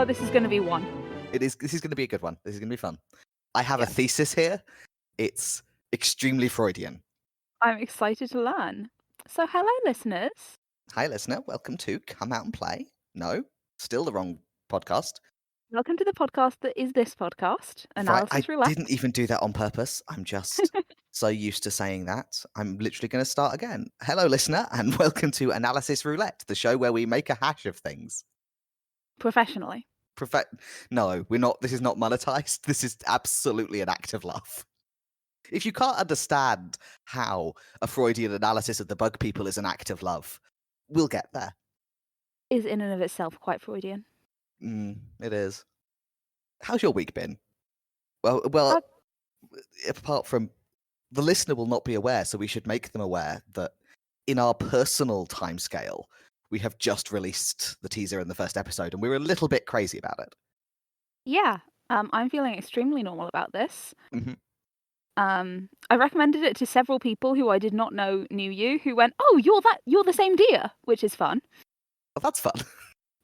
this is going to be one. This is going to be a good one. This is going to be fun. I have a thesis here. It's extremely Freudian. I'm excited to learn. So hello, listeners. Hi, listener. Welcome to Come Out and Play. No, still the wrong podcast. Welcome to the podcast that is this podcast, Analysis I Roulette. didn't even do that on purpose. I'm just so used to saying that. I'm literally going to start again. Hello, listener, and welcome to Analysis Roulette, the show where we make a hash of things. Professionally. No, we're not. This is not monetized. This is absolutely an act of love. If you can't understand how a Freudian analysis of the bug people is an act of love, we'll get there. Is in and of itself quite Freudian. It is. How's your week been? Well, apart from the listener will not be aware, so we should make them aware that in our personal timescale, we have just released the teaser in the first episode, and we're a little bit crazy about it. Yeah, I'm feeling extremely normal about this. Mm-hmm. I recommended it to several people who I did not know knew you, who went, "Oh, you're the same dear," which is fun. Oh, that's fun.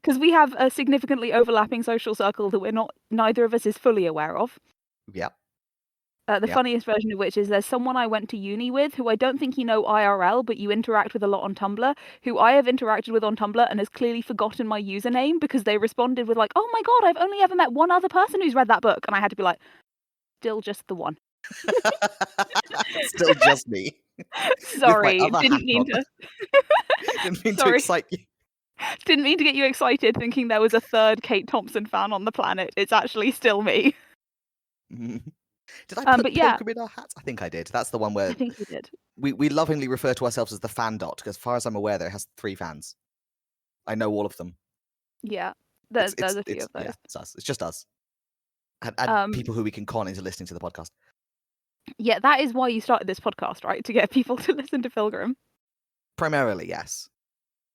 Because we have a significantly overlapping social circle that neither of us is fully aware of. Yeah. The funniest version of which is there's someone I went to uni with who I don't think you know IRL, but you interact with a lot on Tumblr, who I have interacted with on Tumblr and has clearly forgotten my username because they responded with like, "Oh my god, I've only ever met one other person who's read that book," and I had to be like, "Still just the one." Still just me. Sorry, didn't mean to. Didn't mean to excite you. Didn't mean to get you excited thinking there was a third Kate Thompson fan on the planet. It's actually still me. Did I put Pilgrim in our hats? I think I did. That's the one where I think you did. We lovingly refer to ourselves as the fan dot, because as far as I'm aware, there has 3 fans. I know all of them. Yeah, there's a few of those. Yeah, it's us. It's just us. And people who we can con into listening to the podcast. Yeah, that is why you started this podcast, right? To get people to listen to Pilgrim. Primarily, yes.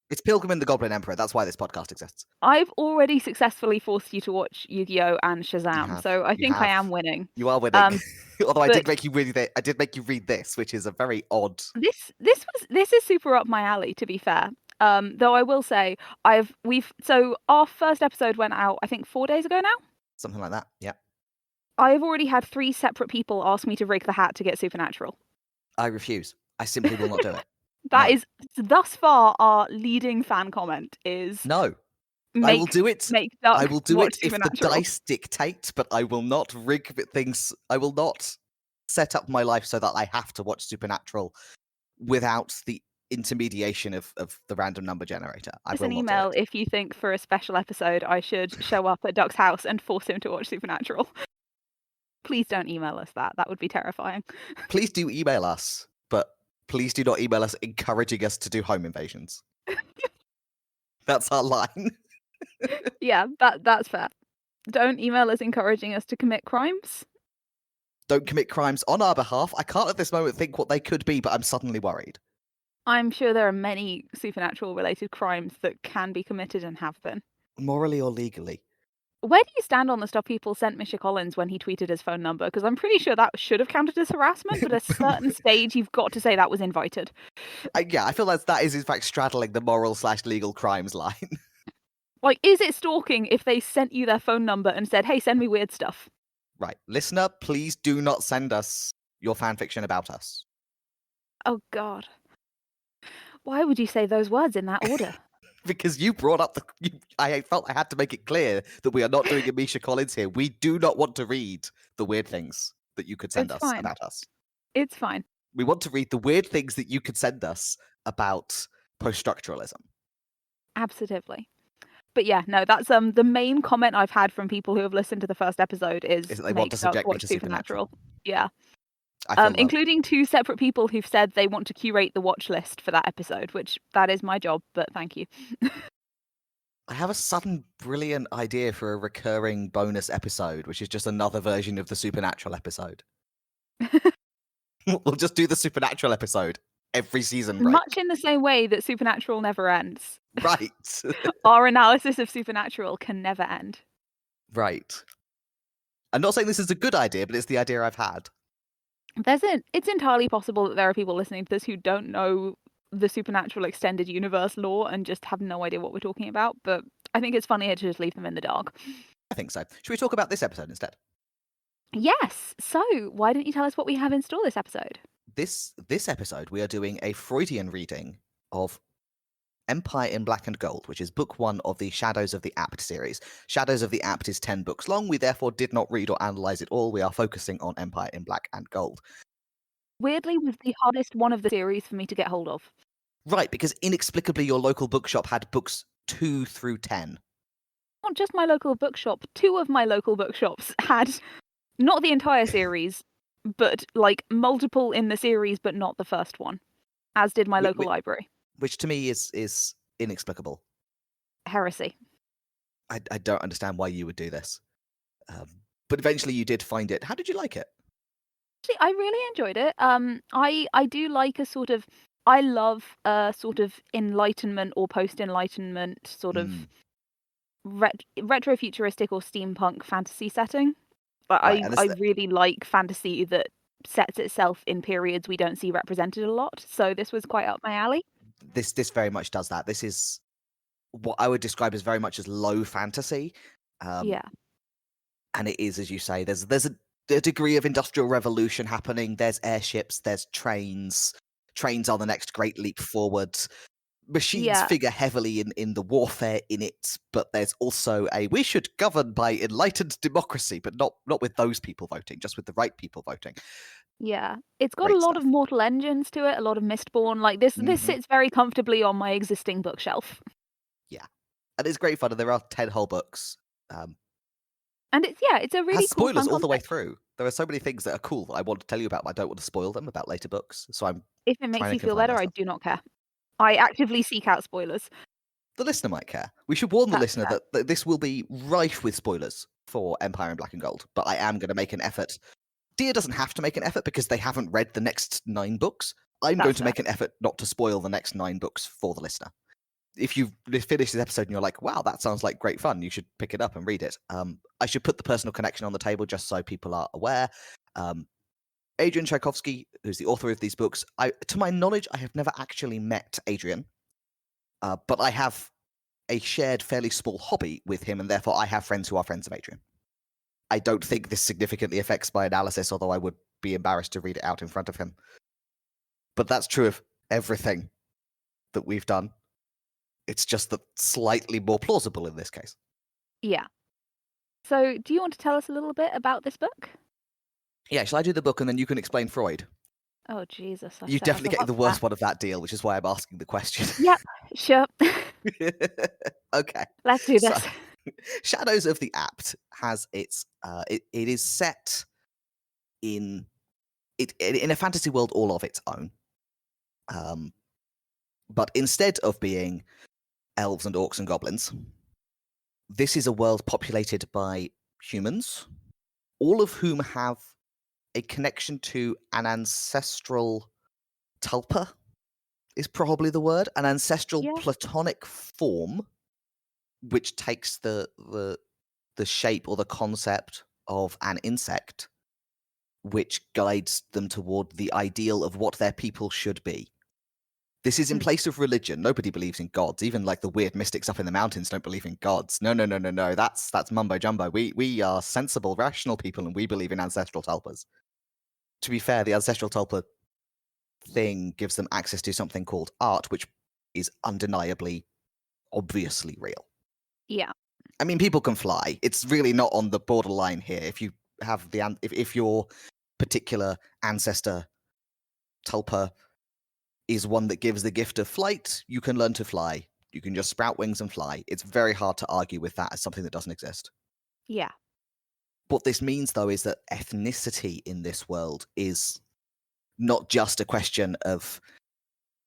It's Pilgrim and the Goblin Emperor. That's why this podcast exists. I've already successfully forced you to watch Yu-Gi-Oh! And Shazam, so I think I am winning. You are winning. Although I did make you read this, which is a very odd. This is super up my alley, to be fair. Though I will say so our first episode went out I think 4 days ago now. Something like that. Yeah. I've already had 3 separate people ask me to rig the hat to get Supernatural. I refuse. I simply will not do it. That is thus far our leading fan comment is no. I will do it. I will do it if the dice dictate, but I will not rig things. I will not set up my life so that I have to watch Supernatural without the intermediation of the random number generator. Just an email if you think for a special episode I should show up at Duck's house and force him to watch Supernatural. Please don't email us that. That would be terrifying. Please do email us, but please do not email us encouraging us to do home invasions. That's our line. Yeah, that's fair. Don't email us encouraging us to commit crimes. Don't commit crimes on our behalf. I can't at this moment think what they could be, but I'm suddenly worried. I'm sure there are many Supernatural related crimes that can be committed and have been. Morally or legally. Where do you stand on the stuff people sent Misha Collins when he tweeted his phone number? Because I'm pretty sure that should have counted as harassment, but at a certain stage, you've got to say that was invited. I feel like that is in fact straddling the moral/legal crimes line. Like, is it stalking if they sent you their phone number and said, "Hey, send me weird stuff"? Right. Listener, please do not send us your fanfiction about us. Oh, God. Why would you say those words in that order? Because you brought up I felt I had to make it clear that we are not doing a Misha Collins here. We do not want to read the weird things that you could send us about us. It's fine. We want to read the weird things that you could send us about post-structuralism. Absolutely. But yeah, no, that's the main comment I've had from people who have listened to the first episode is that they want to subject me to Supernatural. Yeah. Including 2 separate people who've said they want to curate the watch list for that episode, which that is my job, but thank you. I have a sudden brilliant idea for a recurring bonus episode, which is just another version of the Supernatural episode. We'll just do the Supernatural episode every season break. Much in the same way that Supernatural never ends. Right. Our analysis of Supernatural can never end. Right. I'm not saying this is a good idea, but it's the idea I've had. It's entirely possible that there are people listening to this who don't know the Supernatural extended universe lore and just have no idea what we're talking about, but I think it's funnier to just leave them in the dark. I think so. Should we talk about this episode instead? Yes. So, why don't you tell us what we have in store this episode? This episode, we are doing a Freudian reading of Empire in Black and Gold, which is book 1 of the Shadows of the Apt series. Shadows of the Apt is 10 books long. We therefore did not read or analyze it all. We are focusing on Empire in Black and Gold. Weirdly, was the hardest one of the series for me to get hold of. Right, because inexplicably your local bookshop had books 2 through 10. Not just my local bookshop, 2 of my local bookshops had not the entire series, but like multiple in the series, but not the first one, as did my local library. Which to me is inexplicable. Heresy. I don't understand why you would do this. But eventually you did find it. How did you like it? Actually, I really enjoyed it. I do like a sort of I love a sort of enlightenment or post-enlightenment sort of retro-futuristic or steampunk fantasy setting. But Right, I really like fantasy that sets itself in periods we don't see represented a lot. So this was quite up my alley. This very much does that. This is what I would describe as very much as low fantasy. Yeah. And it is, as you say, there's a degree of industrial revolution happening. There's airships, there's trains. Trains are the next great leap forwards. Machines figure heavily in the warfare in it, but there's also we should govern by enlightened democracy, but not with those people voting, just with the right people voting. Yeah. It's got Great a lot stuff. of Mortal Engines to it, a lot of Mistborn. Like this Mhm. sits very comfortably on my existing bookshelf. Yeah. And it's great fun, and there are 10 whole books. And it's a really Has cool spoilers fun all the way concept. through. There are so many things that are cool that I want to tell you about, but I don't want to spoil them about later books, so I'm If it trying makes to you feel confine better, I myself. do not care. I actively seek out spoilers. The listener might care. We should warn the That's listener fair. that this will be rife with spoilers for Empire in Black and Gold, but I am going to make an effort. Dia doesn't have to make an effort because they haven't read the next 9 books. I'm going to make an effort not to spoil the next 9 books for the listener. If you finish this episode and you're like, wow, that sounds like great fun, you should pick it up and read it. I should put the personal connection on the table just so people are aware. Adrian Tchaikovsky, who's the author of these books, to my knowledge, I have never actually met Adrian, but I have a shared fairly small hobby with him, and therefore I have friends who are friends of Adrian. I don't think this significantly affects my analysis, although I would be embarrassed to read it out in front of him. But that's true of everything that we've done. It's just that slightly more plausible in this case. Yeah. So, do you want to tell us a little bit about this book? Yeah, shall I do the book and then you can explain Freud? Oh, Jesus. You definitely get the worst one of that deal, which is why I'm asking the question. Yep, sure. Okay. Let's do So, this. Shadows of the Apt has its it is set in a fantasy world all of its own. But instead of being elves and orcs and goblins, this is a world populated by humans, all of whom have a connection to an ancestral tulpa, is probably the word, an ancestral platonic form, which takes the shape or the concept of an insect, which guides them toward the ideal of what their people should be. This is in place of religion. Nobody believes in gods. Even like the weird mystics up in the mountains don't believe in gods. No. That's mumbo jumbo. We are sensible, rational people, and we believe in ancestral tulpas. To be fair, the ancestral tulpa thing gives them access to something called art, which is undeniably, obviously real. Yeah. I mean, people can fly. It's really not on the borderline here. If you have if your particular ancestor tulpa is one that gives the gift of flight, you can learn to fly. You can just sprout wings and fly. It's very hard to argue with that as something that doesn't exist. Yeah. What this means, though, is that ethnicity in this world is not just a question of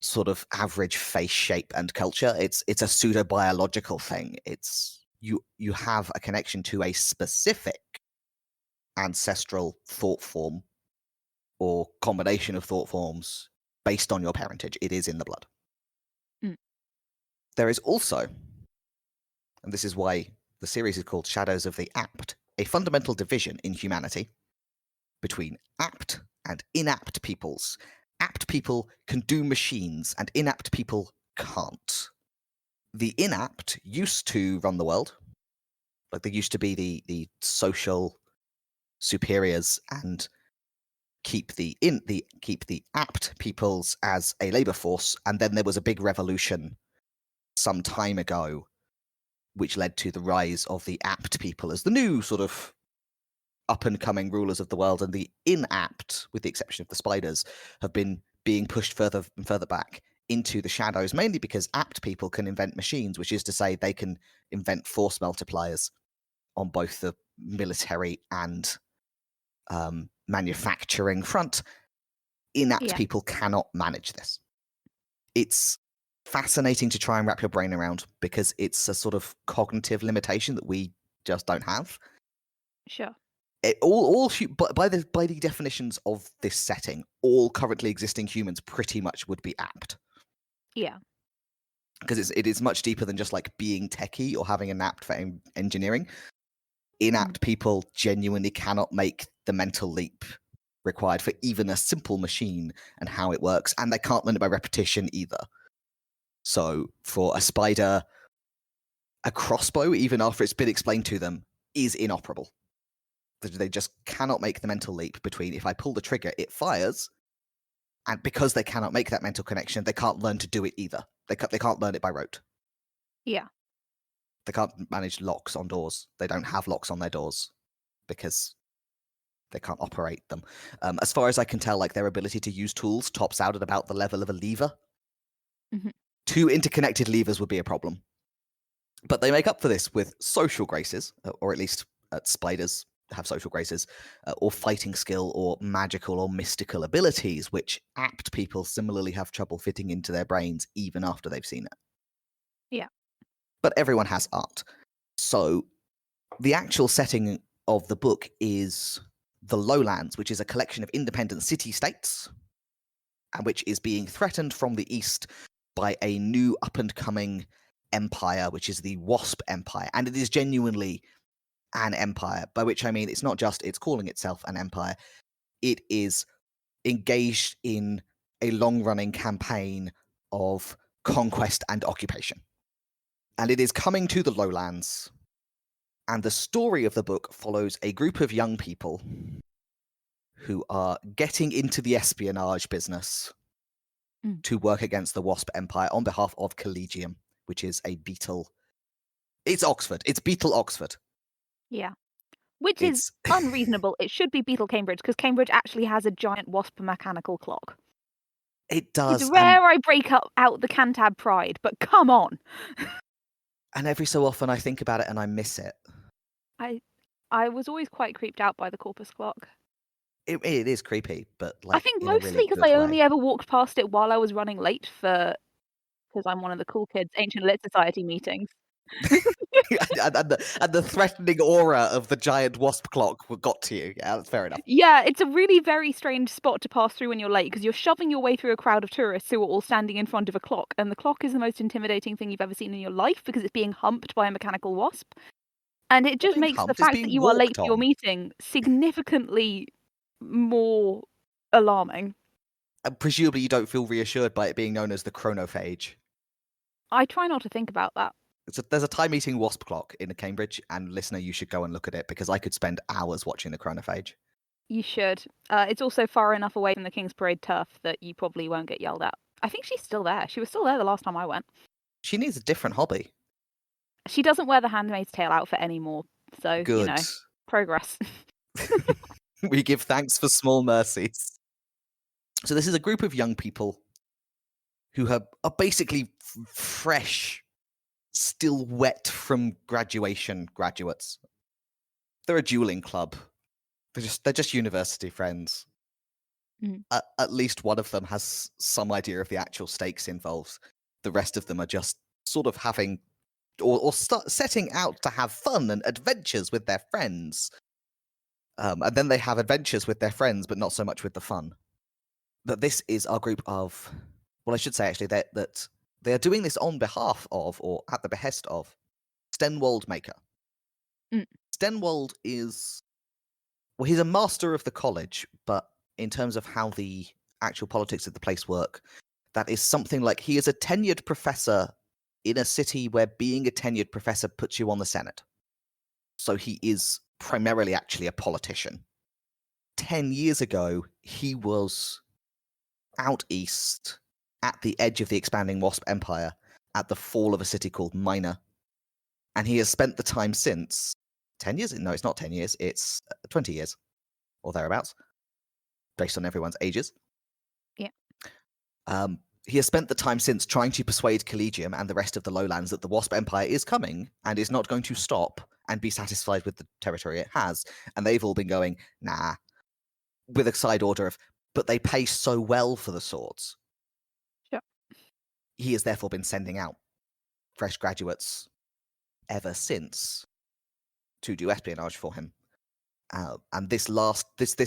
sort of average face shape and culture. It's a pseudo-biological thing. It's you have a connection to a specific ancestral thought form or combination of thought forms based on your parentage. It is in the blood. There is also, and this is why the series is called Shadows of the Apt, a fundamental division in humanity between apt and inapt peoples. Apt people can do machines and inapt people can't. the inapt used to run the world. Like, they used to be the social superiors and keep the apt peoples as a labor force. And then there was a big revolution some time ago, which led to the rise of the apt people as the new sort of up and coming rulers of the world. And the inapt, with the exception of the spiders, have been being pushed further and further back into the shadows, mainly because apt people can invent machines, which is to say they can invent force multipliers on both the military and manufacturing front. Inapt people cannot manage this. It's fascinating to try and wrap your brain around because it's a sort of cognitive limitation that we just don't have. Sure. By the definitions of this setting, all currently existing humans pretty much would be apt. Yeah. Because it is much deeper than just like being techie or having an apt for engineering. Inapt people genuinely cannot make the mental leap required for even a simple machine and how it works, and they can't learn it by repetition either. So for a spider, a crossbow, even after it's been explained to them, is inoperable. They just cannot make the mental leap between if I pull the trigger, it fires, and because they cannot make that mental connection, they can't learn to do it either. They can't learn it by rote. Yeah. They can't manage locks on doors. They don't have locks on their doors because they can't operate them. As far as I can tell, like, their ability to use tools tops out at about the level of a lever. Mm-hmm. 2 interconnected levers would be a problem. But they make up for this with social graces, or at least spiders have social graces, or fighting skill, or magical or mystical abilities, which apt people similarly have trouble fitting into their brains even after they've seen it. Yeah. But everyone has art. So the actual setting of the book is the Lowlands, which is a collection of independent city-states, and which is being threatened from the east by a new up-and-coming empire, which is the Wasp Empire. And it is genuinely an empire, by which I mean it's not just it's calling itself an empire. It is engaged in a long-running campaign of conquest and occupation. And it is coming to the Lowlands. And the story of the book follows a group of young people who are getting into the espionage business to work against the Wasp Empire on behalf of Collegium, which is a beetle. It's Oxford. It's Beetle Oxford. Yeah. Which is unreasonable. It should be Beetle Cambridge, because Cambridge actually has a giant wasp mechanical clock. It does. It's rare I break out the Cantab pride, but come on. And every so often I think about it and I miss it. I was always quite creeped out by the Corpus clock. It is creepy, but like I think in a mostly really because good I way. only ever walked past it while I was running late because I'm one of the cool kids, Ancient Lit Society meetings. and the threatening aura of the giant wasp clock got to you. Yeah, that's fair enough. Yeah, it's a really very strange spot to pass through when you're late, because you're shoving your way through a crowd of tourists who are all standing in front of a clock, and the clock is the most intimidating thing you've ever seen in your life because it's being humped by a mechanical wasp. And it just makes the fact that you are late for your meeting significantly more alarming. And presumably you don't feel reassured by it being known as the chronophage. I try not to think about that. There's a time-eating wasp clock in Cambridge, and listener, you should go and look at it, because I could spend hours watching the chronophage. You should. It's also far enough away from the King's Parade turf that you probably won't get yelled at. I think she's still there. She was still there the last time I went. She needs a different hobby. She doesn't wear the Handmaid's Tale outfit anymore, so, Good. you know, progress. We give thanks for small mercies. So this is a group of young people who are basically fresh, still wet from graduation graduates. They're a dueling club. They're just university friends. At least one of them has some idea of the actual stakes involved. The rest of them are just sort of having or setting out to have fun and adventures with their friends. And then they have adventures with their friends, but not so much with the fun. But this is our group of, well, I should say actually that they are doing this on behalf of, or at the behest of, Stenwald Maker. Stenwald is, well, he's a master of the college, but in terms of how the actual politics of the place work, that is something like he is a tenured professor in a city where being a tenured professor puts you on the Senate. So he is primarily actually a politician. 10 years ago, he was out east at the edge of the expanding Wasp Empire at the fall of a city called Minor. And he has spent the time since 10 years? No, it's not 10 years. It's 20 years or thereabouts, based on everyone's ages. Yeah. He has spent the time since trying to persuade Collegium and the rest of the lowlands that the Wasp Empire is coming and is not going to stop and be satisfied with the territory it has. And they've all been going, nah, with a side order of, but they pay so well for the swords. Sure. He has therefore been sending out fresh graduates ever since to do espionage for him. And this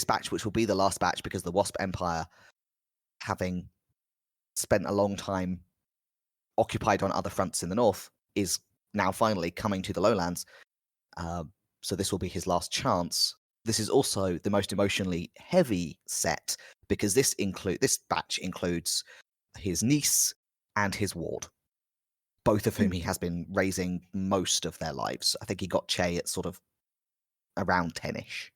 batch, which will be the last batch because the Wasp Empire, having spent a long time occupied on other fronts in the north, is now finally coming to the lowlands. So this will be his last chance. This is also the most emotionally heavy set because this batch includes his niece and his ward, both of whom he has been raising most of their lives. I think he got Che at sort of around 10-ish.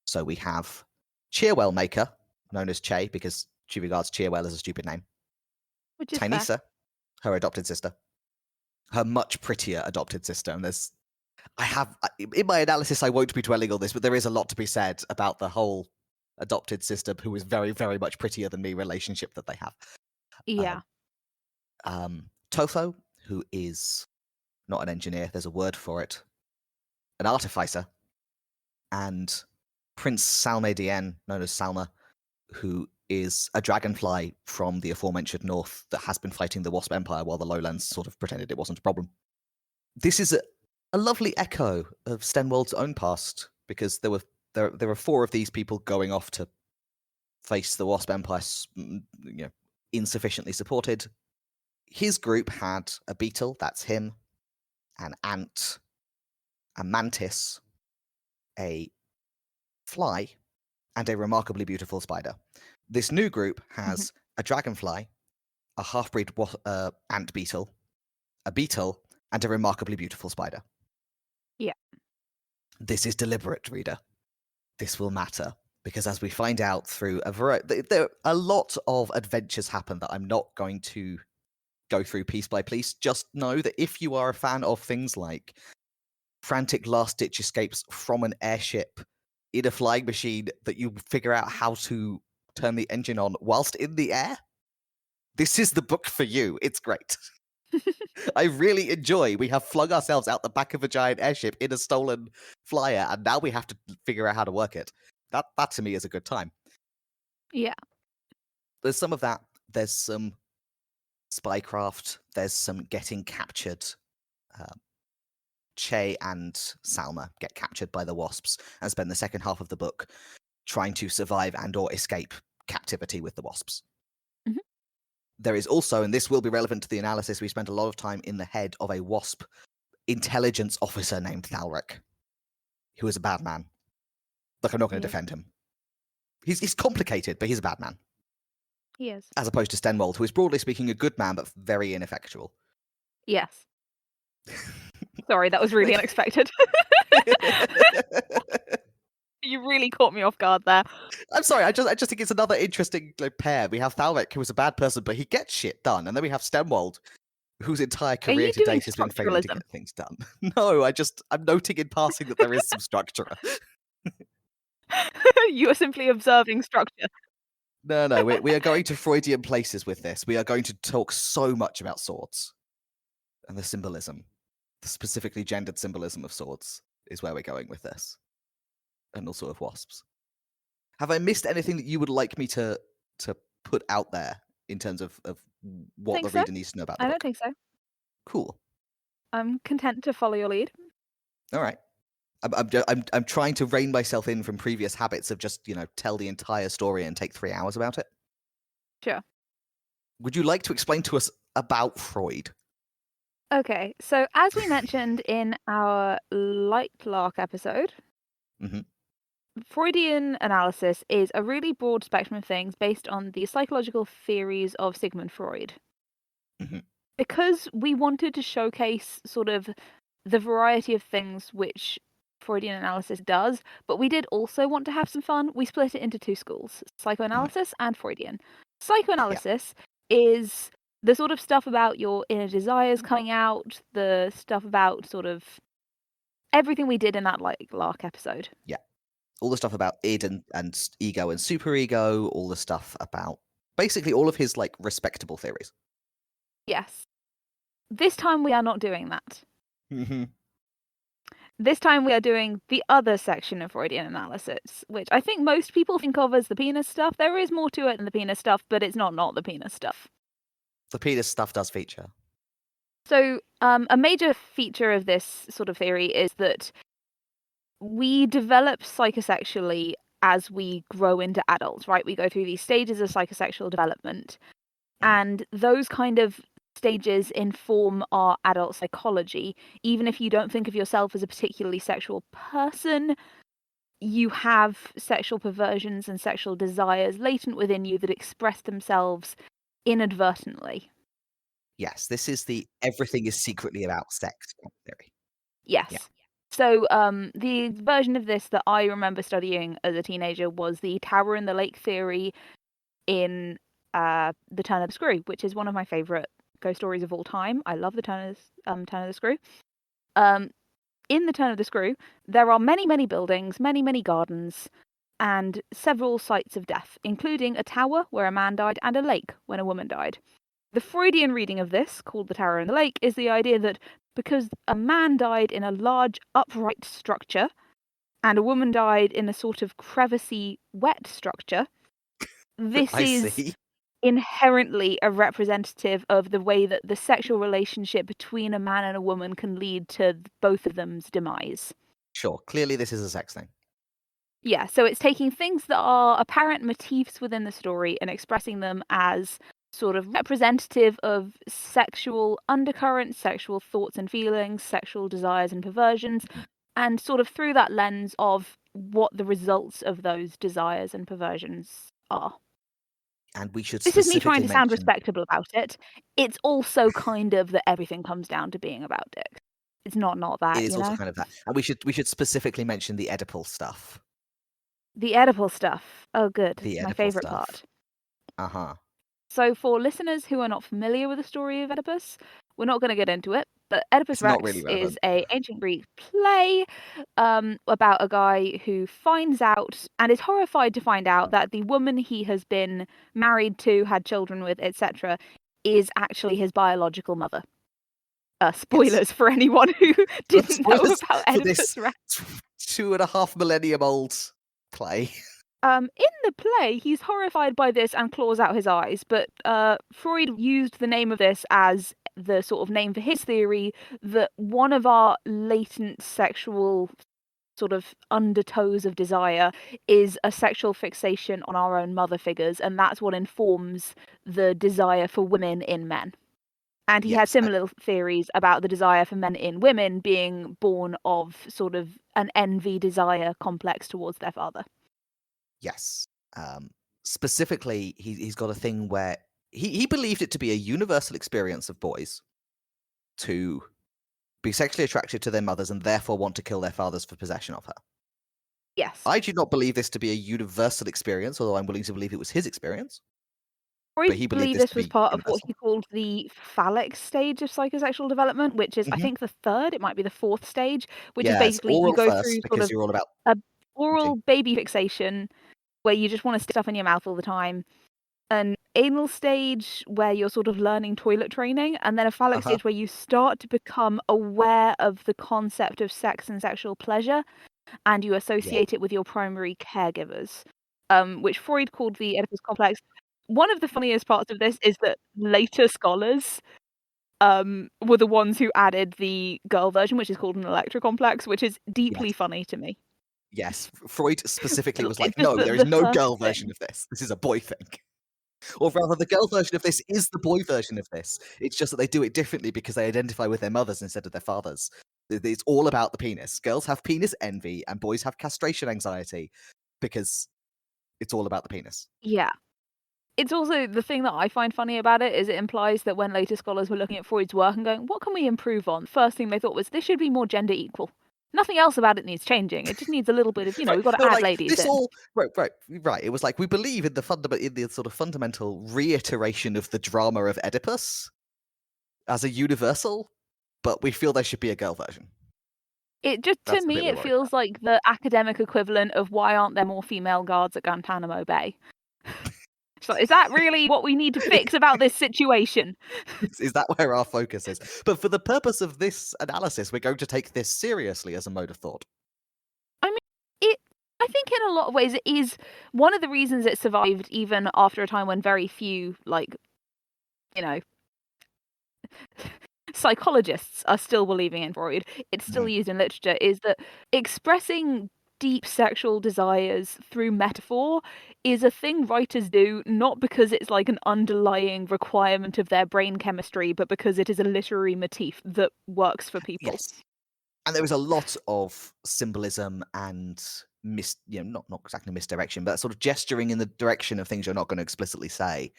So we have Cheerwell Maker, known as Che because she regards Cheerwell as a stupid name. Which is Tynisa, her adopted sister. Her much prettier adopted sister. And in my analysis, I won't be dwelling on this, but there is a lot to be said about the whole adopted sister, who is very, very much prettier than me, relationship that they have. Yeah. Tofo, who is not an engineer, there's a word for it, an artificer, and Prince Salme Dien, known as Salma, who is a dragonfly from the aforementioned north that has been fighting the Wasp Empire while the lowlands sort of pretended it wasn't a problem. This is a lovely echo of Stenwold's own past, because there were 4 of these people going off to face the Wasp Empire, insufficiently supported. His group had a beetle, that's him, an ant, a mantis, a fly, and a remarkably beautiful spider. This new group has a dragonfly, a half-breed ant beetle, a beetle, and a remarkably beautiful spider. Yeah. This is deliberate, reader. This will matter, because as we find out through a lot of adventures happen that I'm not going to go through piece by piece. Just know that if you are a fan of things like frantic last-ditch escapes from an airship in a flying machine that you figure out how to turn the engine on whilst in the air, this is the book for you. It's great. I really enjoy. We have flung ourselves out the back of a giant airship in a stolen flyer, and now we have to figure out how to work it. That to me is a good time. Yeah. There's some of that. There's some spycraft. There's some getting captured. Che and Salma get captured by the Wasps and spend the second half of the book trying to survive and or escape captivity with the Wasps. Mhm. There is also, and this will be relevant to the analysis, we spent a lot of time in the head of a Wasp intelligence officer named Thalric, who is a bad man. Look, I'm not going to defend him. He's complicated, but he's a bad man. He is. As opposed to Stenwold, who is broadly speaking a good man, but very ineffectual. Yes. Sorry, that was really unexpected. You really caught me off guard there. I'm sorry, I just think it's another interesting pair. We have Thalric, who is a bad person, but he gets shit done. And then we have Stenwold, whose entire career to date has been failing to get things done. No, I'm noting in passing that there is some structure. You are simply observing structure. No, we are going to Freudian places with this. We are going to talk so much about swords and the symbolism, the specifically gendered symbolism of swords is where we're going with this, and also of wasps. Have I missed anything that you would like me to put out there in terms of what the reader needs to know about the book? I don't think so. Cool. I'm content to follow your lead. All right. I'm trying to rein myself in from previous habits of just, tell the entire story and take 3 hours about it. Sure. Would you like to explain to us about Freud? Okay, so as we mentioned in our Light Lark episode, Freudian analysis is a really broad spectrum of things based on the psychological theories of Sigmund Freud. because we wanted to showcase sort of the variety of things which Freudian analysis does, but we did also want to have some fun, we split it into two schools, psychoanalysis and Freudian. Yeah. Psychoanalysis is the sort of stuff about your inner desires coming out, the stuff about sort of everything we did in that like Lark episode. Yeah. All the stuff about id and ego and superego, all the stuff about basically all of his like respectable theories. Yes. This time we are not doing that. Mm-hmm. This time we are doing the other section of Freudian analysis, which I think most people think of as the penis stuff. There is more to it than the penis stuff, but it's not the penis stuff. The penis stuff does feature. So, a major feature of this sort of theory is that we develop psychosexually as we grow into adults, right? We go through these stages of psychosexual development, and those kind of stages inform our adult psychology. Even if you don't think of yourself as a particularly sexual person, you have sexual perversions and sexual desires latent within you that express themselves inadvertently. Yes, this is the everything is secretly about sex theory. Yeah. Yes. So, the version of this that I remember studying as a teenager was the Tower in the Lake theory in The Turn of the Screw, which is one of my favorite ghost stories of all time. I love the Turn of the Screw. In The Turn of the Screw, there are many, many buildings, many, many gardens, and several sites of death, including a tower where a man died and a lake when a woman died. The Freudian reading of this, called the Tower in the Lake, is the idea that because a man died in a large upright structure and a woman died in a sort of crevicey wet structure, this I is see. inherently a representative of the way that the sexual relationship between a man and a woman can lead to both of them's demise. Sure. Clearly this is a sex thing. Yeah, so it's taking things that are apparent motifs within the story and expressing them as sort of representative of sexual undercurrents, sexual thoughts and feelings, sexual desires and perversions, and sort of through that lens of what the results of those desires and perversions are. And we should This is me trying specifically to sound mention respectable about it. It's also kind of that everything comes down to being about dick. It's not it that, is you also know? kind of that. And we should specifically mention the Oedipal stuff. The Oedipal stuff. Oh, good. The It's my Oedipal favourite stuff. part. Uh-huh. So, for listeners who are not familiar with the story of Oedipus, we're not going to get into it, but Oedipus It's not really Rex is relevant. a ancient Greek play about a guy who finds out and is horrified to find out that the woman he has been married to, had children with, etc., is actually his biological mother. Yes. Spoilers for anyone who didn't know Spoilers about for this Oedipus Rex. 2.5 millennium old play. In the play, he's horrified by this and claws out his eyes, but Freud used the name of this as the sort of name for his theory that one of our latent sexual sort of undertows of desire is a sexual fixation on our own mother figures, and that's what informs the desire for women in men. And he had Yes. similar theories about the desire for men in women being born of sort of an envy desire complex towards their father. Yes. Specifically, he's got a thing where he believed it to be a universal experience of boys to be sexually attracted to their mothers and therefore want to kill their fathers for possession of her. Yes. I do not believe this to be a universal experience, although I'm willing to believe it was his experience. Freud But he believed believed this this to was be part of what universal. he called the phallic stage of psychosexual development, which is, I Mhm. think, the third, it might be the fourth stage, which is Yeah, it's basically you oral go first through sort because of you're all about a oral eating. baby fixation where you just want to stick stuff in your mouth all the time, an anal stage where you're sort of learning toilet training, and then a phallic Uh-huh. stage where you start to become aware of the concept of sex and sexual pleasure, and you Yeah. associate it with your primary caregivers, which Freud called the Oedipus complex. One of the funniest parts of this is that later scholars were the ones who added the girl version, which is called an Electra complex, which is deeply Yes. funny to me. Yes. Freud specifically was It's like, just no, there is the no first girl version thing. of this. This is a boy thing. Or rather, the girl version of this is the boy version of this. It's just that they do it differently because they identify with their mothers instead of their fathers. It's all about the penis. Girls have penis envy and boys have castration anxiety because it's all about the penis. Yeah. It's also the thing that I find funny about it is it implies that when later scholars were looking at Freud's work and going, what can we improve on? First thing they thought was this should be more gender equal. Nothing else about it needs changing. It just needs a little bit of, Right. we've got They to were add like, ladies this in. all right. It was like we believe in the sort of fundamental reiteration of the drama of Oedipus as a universal, but we feel there should be a girl version. It just, to That's the bit me, we're it worried about. feels like the academic equivalent of why aren't there more female guards at Guantanamo Bay? So is that really what we need to fix about this situation? Is that where our focus is? But for the purpose of this analysis, we're going to take this seriously as a mode of thought. I mean, it. I think in a lot of ways it is one of the reasons it survived even after a time when very few, you know, psychologists are still believing in Freud. It's still Mhm. used in literature. Is that expressing deep sexual desires through metaphor is a thing writers do, not because it's like an underlying requirement of their brain chemistry, but because it is a literary motif that works for people. Yes. And there is a lot of symbolism and not exactly misdirection, but sort of gesturing in the direction of things you're not going to explicitly say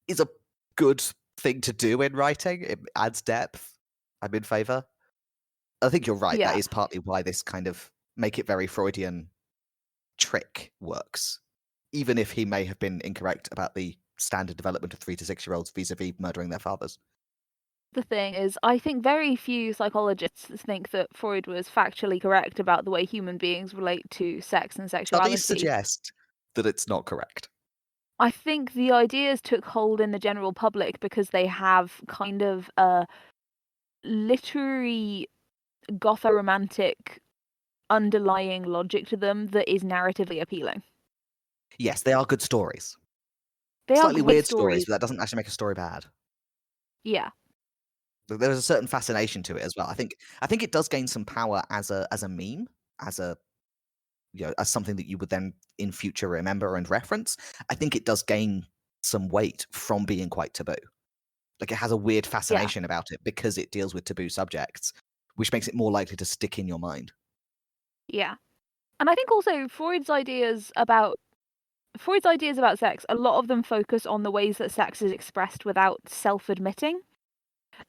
is a good thing to do in writing. It adds depth. I'm in favor. I think you're right. That Yeah. is partly why this kind of make it very Freudian trick works, even if he may have been incorrect about the standard development of 3 to 6 year olds vis-a-vis murdering their fathers. The thing is, I think very few psychologists think that Freud was factually correct about the way human beings relate to sex and Studies sexuality. suggest that it's not correct. I think the ideas took hold in the general public because they have kind of a literary gotho-romantic underlying logic to them that is narratively appealing. Yes, they are good stories. They are Slightly great weird stories, stories. but that doesn't actually make a story bad. Yeah. There's a certain fascination to it as well. I think it does gain some power as a meme, as a as something that you would then in future remember and reference. I think it does gain some weight from being quite taboo. Like it has a weird Yeah. fascination about it because it deals with taboo subjects, which makes it more likely to stick in your mind. Yeah. And I think also Freud's ideas about sex, a lot of them focus on the ways that sex is expressed without self-admitting.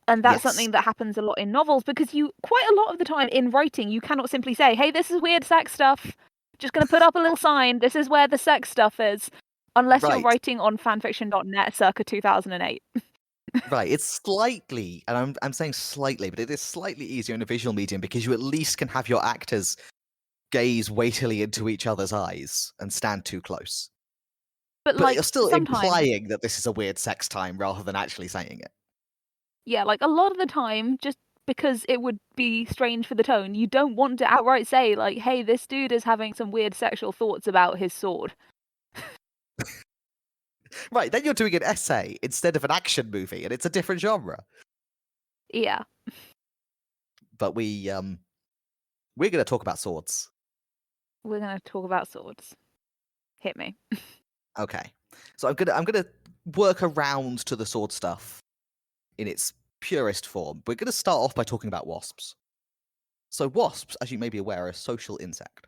And that's Yes. something that happens a lot in novels because you quite a lot of the time in writing you cannot simply say, "Hey, this is weird sex stuff. Just going to put up a little sign. This is where the sex stuff is." Unless you're Right. writing on fanfiction.net circa 2008. Right. It's slightly, and I'm saying slightly, but it is slightly easier in a visual medium because you at least can have your actors gaze weightily into each other's eyes and stand too close. But But you're like still sometimes, implying that this is a weird sex time rather than actually saying it. yeah, like a lot of the time just because it would be strange for the tone, you don't want to outright say like, "Hey, this dude is having some weird sexual thoughts about his sword." Right, then you're doing an essay instead of an action movie, and it's a different genre. Yeah, But we're gonna talk about swords. we're going to talk about swords. Hit me. Okay. So I'm gonna work around to the sword stuff in its purest form. We're gonna start off by talking about wasps. So wasps, as you may be aware, are a social insect.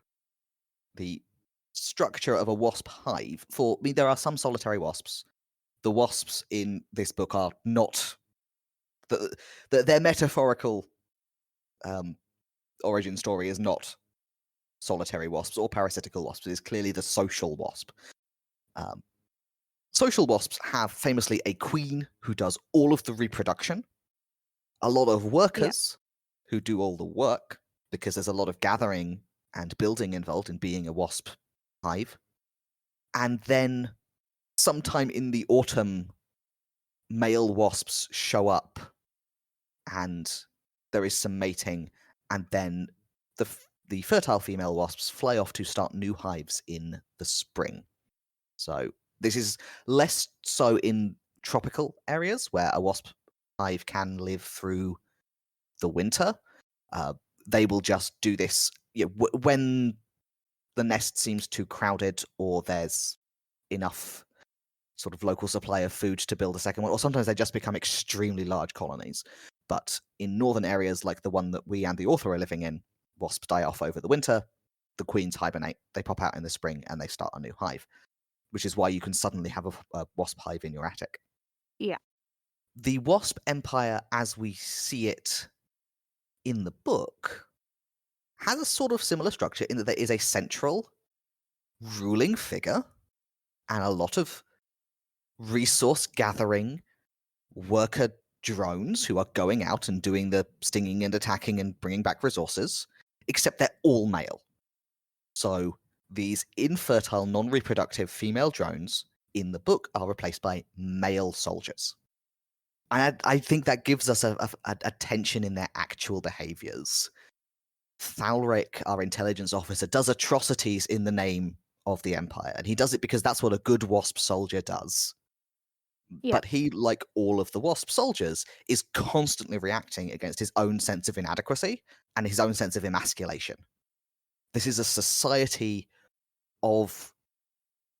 The structure of a wasp hive there are some solitary wasps. The wasps in this book are not their metaphorical um, origin story is not solitary wasps or parasitical wasps. It is clearly the social wasp. Um, Social wasps have famously a queen who does all of the reproduction, a lot of Yeah. workers who do all the work because there's a lot of gathering and building involved in being a wasp hive. And then sometime in the autumn, male wasps show up and there is some mating, and then the fertile female wasps fly off to start new hives in the spring. So this is less so in tropical areas where a wasp hive can live through the winter. Uh, they will just do this when the nest seems too crowded or there's enough sort of local supply of food to build a second one, or sometimes they just become extremely large colonies. But in northern areas like the one that we and the author are living in, wasps die off over the winter, the queens hibernate, they pop out in the spring, and they start a new hive. which is why you can suddenly have a wasp hive in your attic. Yeah. The wasp empire, as we see it in the book, has a sort of similar structure in that there is a central ruling figure and a lot of resource gathering worker drones who are going out and doing the stinging and attacking and bringing back resources, except they're all male. So these infertile, non-reproductive female drones in the book are replaced by male soldiers. And I think that gives us a tension in their actual behaviors. Thalric, our intelligence officer, does atrocities in the name of the Empire, and he does it because that's what a good wasp soldier does. Yeah. But he, like all of the wasp soldiers, is constantly reacting against his own sense of inadequacy and his own sense of emasculation. This is a society of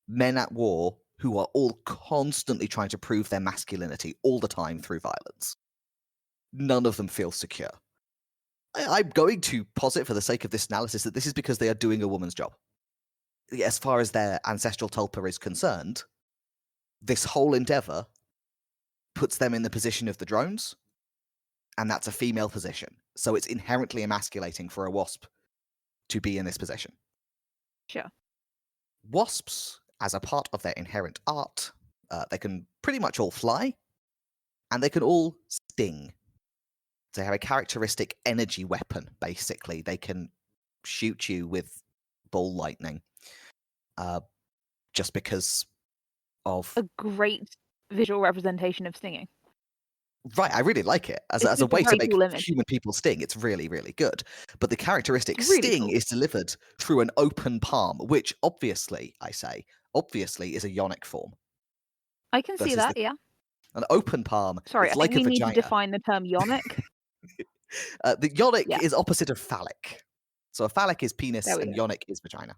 men at war who are all constantly trying to prove their masculinity all the time through violence. None of them feel secure. I'm going to posit, for the sake of this analysis, that this is because they are doing a woman's job. As far as their ancestral tulpa is concerned, this whole endeavor puts them in the position of the drones, and that's a female position. So it's inherently emasculating for a wasp to be in this position. Sure. Wasps, as a part of their inherent art, they can pretty much all fly, and they can all sting. They have a characteristic energy weapon, basically. They can shoot you with ball lightning, just because of... A great visual representation of stinging. Right, I really like it. As a way to make human people sting, it's really, really good. But the characteristic sting is delivered through an open palm, which obviously, obviously is a yonic form. I can see that, yeah. An open palm, Sorry, it's I like think a we vagina. need to define the term yonic. The yonic is opposite of phallic. So a phallic is penis and yonic is vagina.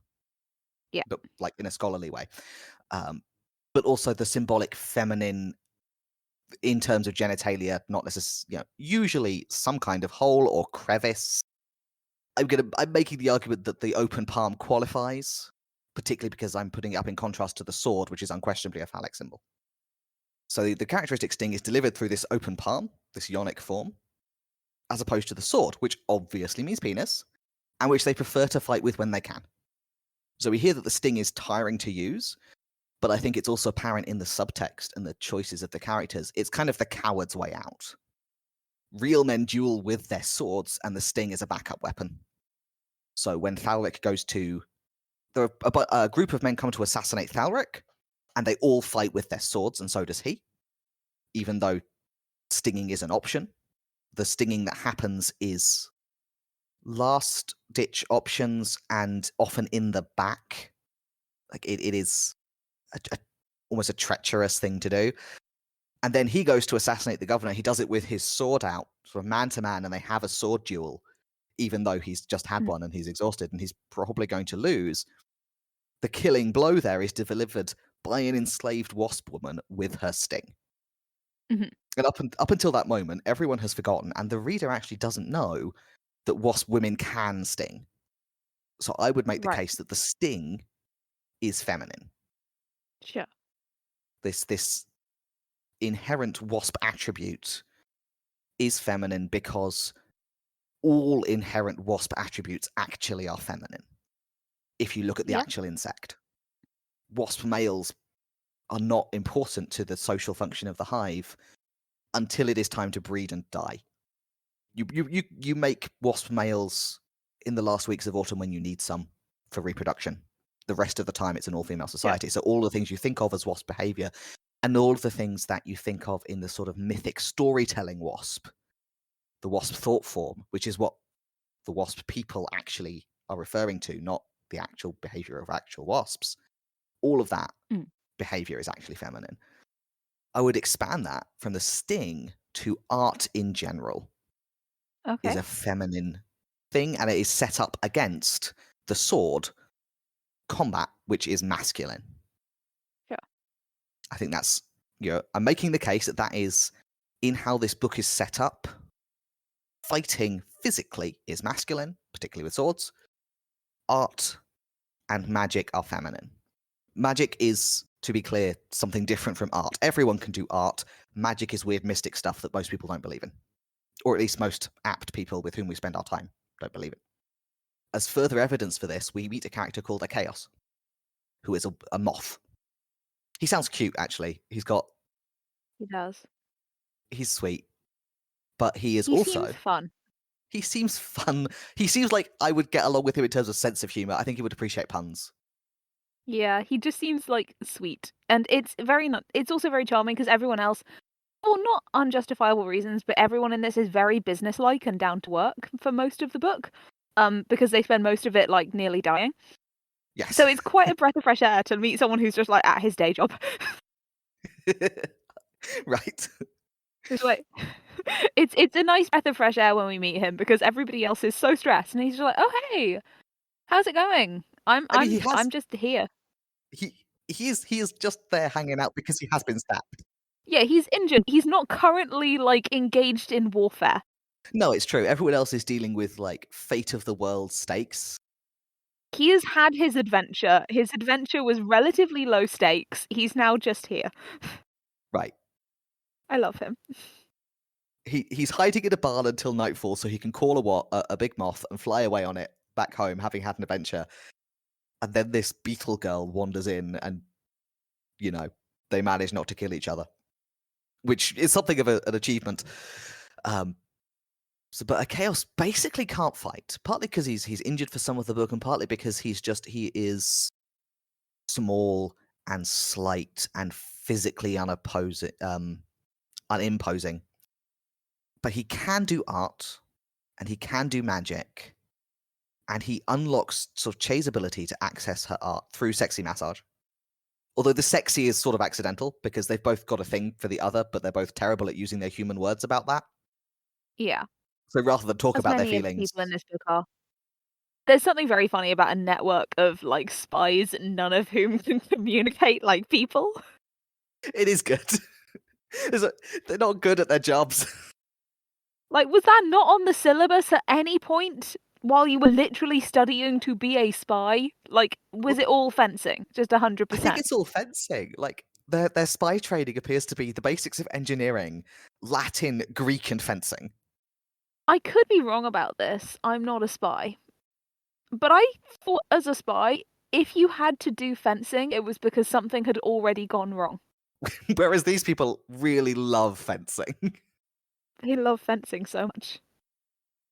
Yeah. But like in a scholarly way. But also the symbolic feminine in terms of genitalia, not necessarily, usually some kind of hole or crevice. I'm making the argument that the open palm qualifies, particularly because I'm putting it up in contrast to the sword, which is unquestionably a phallic symbol. So the characteristic sting is delivered through this open palm, this yonic form, as opposed to the sword, which obviously means penis, and which they prefer to fight with when they can. So we hear that the sting is tiring to use, but I think it's also apparent in the subtext and the choices of the characters. It's kind of the coward's way out. Real men duel with their swords, and the sting is a backup weapon. So when Thalric goes to... a group of men come to assassinate Thalric, and they all fight with their swords, and so does he. Even though stinging is an option, the stinging that happens is last-ditch options and often in the back. Like it is... almost a treacherous thing to do. And then he goes to assassinate the governor. He does it with his sword out, sort of man to man, and they have a sword duel, even though he's just had one and he's exhausted and he's probably going to lose. The killing blow there is delivered by an enslaved wasp woman with her sting. Mm-hmm. And up until that moment, everyone has forgotten, and the reader actually doesn't know that wasp women can sting. So I would make the case that the sting is feminine. Sure. This inherent wasp attribute is feminine because all inherent wasp attributes actually are feminine. If you look at the actual insect, wasp males are not important to the social function of the hive until it is time to breed and die. You make wasp males in the last weeks of autumn when you need some for reproduction. The rest of the time, it's an all-female society. So all the things you think of as wasp behavior and all of the things that you think of in the sort of mythic storytelling wasp, the wasp thought form, which is what the wasp people actually are referring to, not the actual behavior of actual wasps. All of that behavior is actually feminine. I would expand that from the sting to art in general. Is a feminine thing, and it is set up against the sword combat, which is masculine. Sure. I think that's, I'm making the case that is in how this book is set up. Fighting physically is masculine, particularly with swords. Art and magic are feminine. Magic is, to be clear, something different from art. Everyone can do art. Magic is weird mystic stuff that most people don't believe in. Or at least most apt people with whom we spend our time don't believe it. As further evidence for this, we meet a character called a Chaos, who is a moth. He sounds cute, actually. He does. He's sweet, but he is He seems also... fun. He seems fun. He seems like I would get along with him in terms of sense of humor. I think he would appreciate puns. Yeah, he just seems, like, sweet, and it's also very charming because everyone else, for not unjustifiable reasons, but everyone in this is very businesslike and down to work for most of the book, because they spend most of it, like, nearly dying. Yes. So it's quite a breath of fresh air to meet someone who's just, like, at his day job. Right. It's like it's a nice breath of fresh air when we meet him because everybody else is so stressed, and he's just like, "Oh, hey, how's it going? I'm I mean, I'm I'm just here." he he is just there hanging out because he has been stabbed. Yeah, he's injured. He's not currently, like, engaged in warfare. No, it's true. Everyone else is dealing with like fate of the world stakes. He has had his adventure. His adventure was relatively low stakes. He's now just here. Right. I love him. He's hiding in a barn until nightfall so he can call a big moth and fly away on it back home, having had an adventure. And then this beetle girl wanders in, and they manage not to kill each other, which is something of an achievement. But a Chaos basically can't fight, partly because he's injured for some of the book, and partly because he is small and slight and physically unimposing. But he can do art, and he can do magic, and he unlocks sort of Che's ability to access her art through sexy massage. Although the sexy is sort of accidental because they've both got a thing for the other, but they're both terrible at using their human words about that. Yeah, So rather than talk as about their many of the feelings, people in this book are. There's something very funny about a network of, like, spies, none of whom can communicate like people. it is good. They're not good at their jobs. Like, was that not on the syllabus at any point while you were literally studying to be a spy? Like, was it all fencing? Just I think 100%? it's all fencing. Like their spy training appears to be the basics of engineering, Latin, Greek, and fencing. I could be wrong about this. I'm not a spy. But I thought as a spy, if you had to do fencing, it was because something had already gone wrong. Whereas these people really love fencing. They love fencing so much.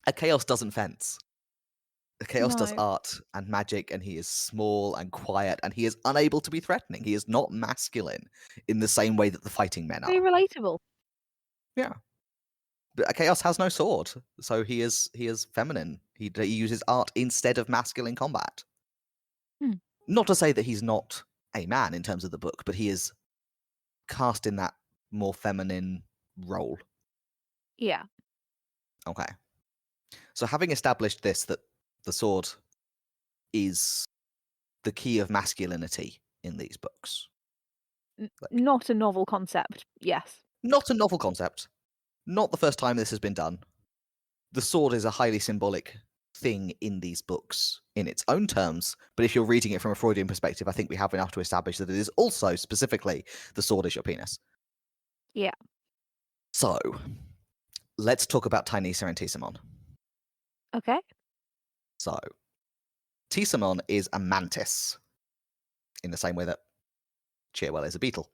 A Chaos doesn't fence. A Chaos does No. art and magic, and he is small and quiet, and he is unable to be threatening. He is not masculine in the same way that the fighting men Very are. relatable. Yeah. But a Chaos has no sword, so he is feminine. He uses art instead of masculine combat. Hmm. Not to say that he's not a man in terms of the book, but he is cast in that more feminine role. Yeah. Okay. So having established this, that the sword is the key of masculinity in these books. Like, Not a novel concept. Yes. not a novel concept. Not the first time this has been done. The sword is a highly symbolic thing in these books in its own terms, but if you're reading it from a Freudian perspective, I think we have enough to establish that it is also specifically the sword is your penis. Yeah. So, let's talk about Tyneisa and Tisamon. Okay. So, Tisamon is a mantis, in the same way that Cheerwell is a beetle.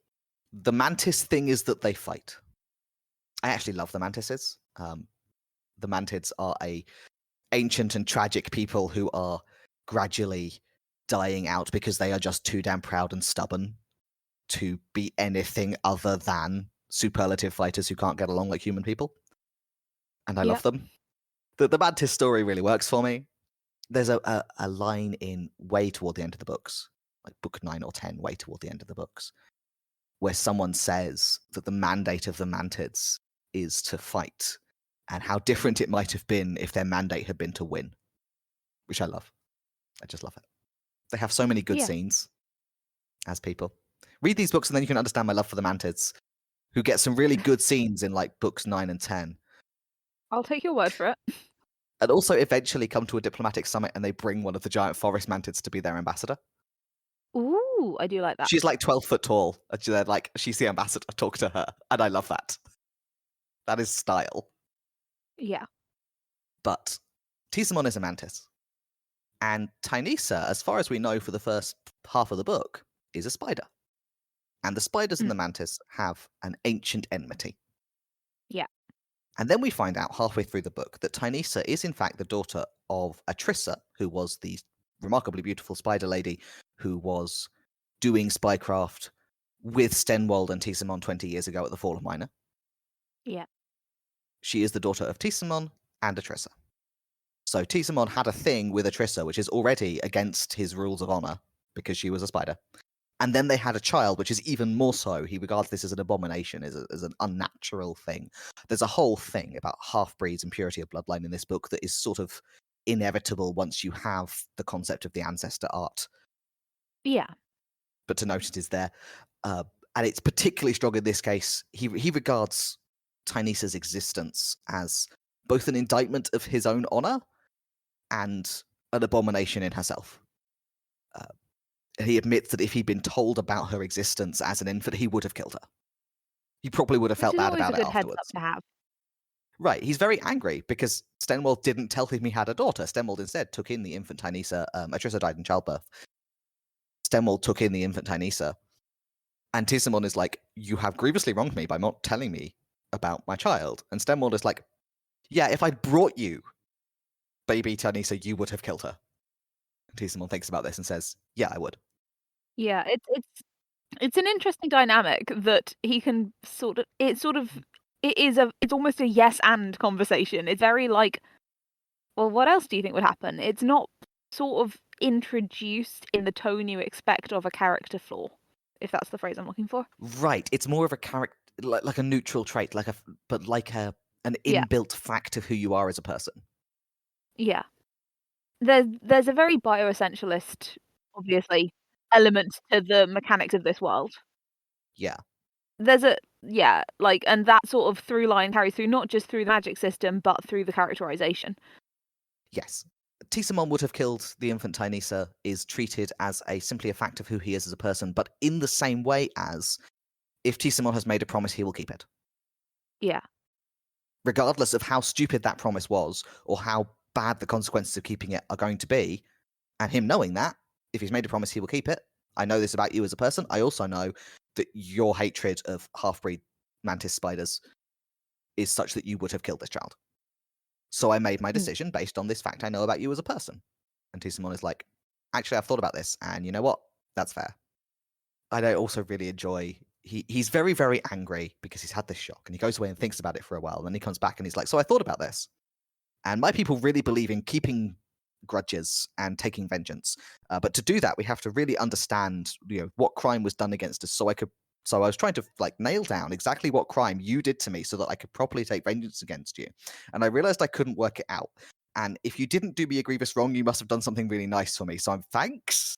The mantis thing is that they fight. I actually love the mantises. The mantids are a ancient and tragic people who are gradually dying out because they are just too damn proud and stubborn to be anything other than superlative fighters who can't get along like human people. And I love Yep. them. The mantis story really works for me. There's a line in way toward the end of the books, like book 9 or 10, way toward the end of the books, where someone says that the mandate of the mantids is to fight, and how different it might have been if their mandate had been to win, which I love. I just love it. They have so many good Yeah. scenes as people. Read these books and then you can understand my love for the mantids, who get some really good scenes in like books 9 and 10. I'll take your word for it. And also eventually come to a diplomatic summit and they bring one of the giant forest mantids to be their ambassador. Ooh, I do like that. She's like 12 foot tall. And they're like, she's the ambassador. Talk to her. And I love that. That is style. Yeah. But Tisamon is a mantis. And Tynesa, as far as we know for the first half of the book, is a spider. And the spiders and Mm. the mantis have an ancient enmity. Yeah. And then we find out halfway through the book that Tynesa is in fact the daughter of Atrissa, who was the remarkably beautiful spider lady who was doing spycraft with Stenwald and Tisamon 20 years ago at the Fall of Minor. Yeah. She is the daughter of Tisamon and Atrissa. So Tisamon had a thing with Atrissa, which is already against his rules of honor because she was a spider. And then they had a child, which is even more so. He regards this as an abomination, as an unnatural thing. There's a whole thing about half-breeds and purity of bloodline in this book that is sort of inevitable once you have the concept of the ancestor art. Yeah. But to note it is there. And it's particularly strong in this case. He regards Tynesa's existence as both an indictment of his own honor and an abomination in herself. He admits that if he'd been told about her existence as an infant, he would have killed her. He probably would have Which felt is bad always a about it good heads up afterwards. to have. Right, he's very angry because Stenwald didn't tell him he had a daughter. Stenwald instead took in the infant Tynesa. Atrissa died in childbirth. Stenwald took in the infant Tynesa. And Tisamon is like, you have grievously wronged me by not telling me about my child. And Stenwald is like, yeah, if I'd brought you baby Tynesa, you would have killed her. And Tisamon thinks about this and says, yeah, I would. Yeah, it's an interesting dynamic that he can it's almost a yes and conversation. It's very like, well, what else do you think would happen? It's not sort of introduced in the tone you expect of a character flaw, if that's the phrase I'm looking for. Right, it's more of a character, like a neutral trait, but like an Yeah, inbuilt fact of who you are as a person. yeah. There's a very bioessentialist, obviously, element to the mechanics of this world. Yeah, There's a yeah, like, and that sort of through line carries through not just through the magic system, but through the characterization. yes. Tisamon would have killed the infant Tynesa is treated as simply a fact of who he is as a person, but in the same way as if Tisamon has made a promise, he will keep it. Yeah. Regardless of how stupid that promise was or how bad the consequences of keeping it are going to be, and him knowing that, if he's made a promise, he will keep it. I know this about you as a person. I also know that your hatred of half-breed mantis spiders is such that you would have killed this child. So I made my Mm. decision based on this fact I know about you as a person. And Tisamon is like, actually, I've thought about this, and you know what? That's fair. I also really enjoy. He's very, very angry because he's had this shock, and he goes away and thinks about it for a while. And then he comes back and he's like, so I thought about this. And my people really believe in keeping grudges and taking vengeance. But to do that, we have to really understand, what crime was done against us. So I was trying to nail down exactly what crime you did to me, so that I could properly take vengeance against you. And I realized I couldn't work it out. And if you didn't do me a grievous wrong, you must have done something really nice for me. So I'm thanks.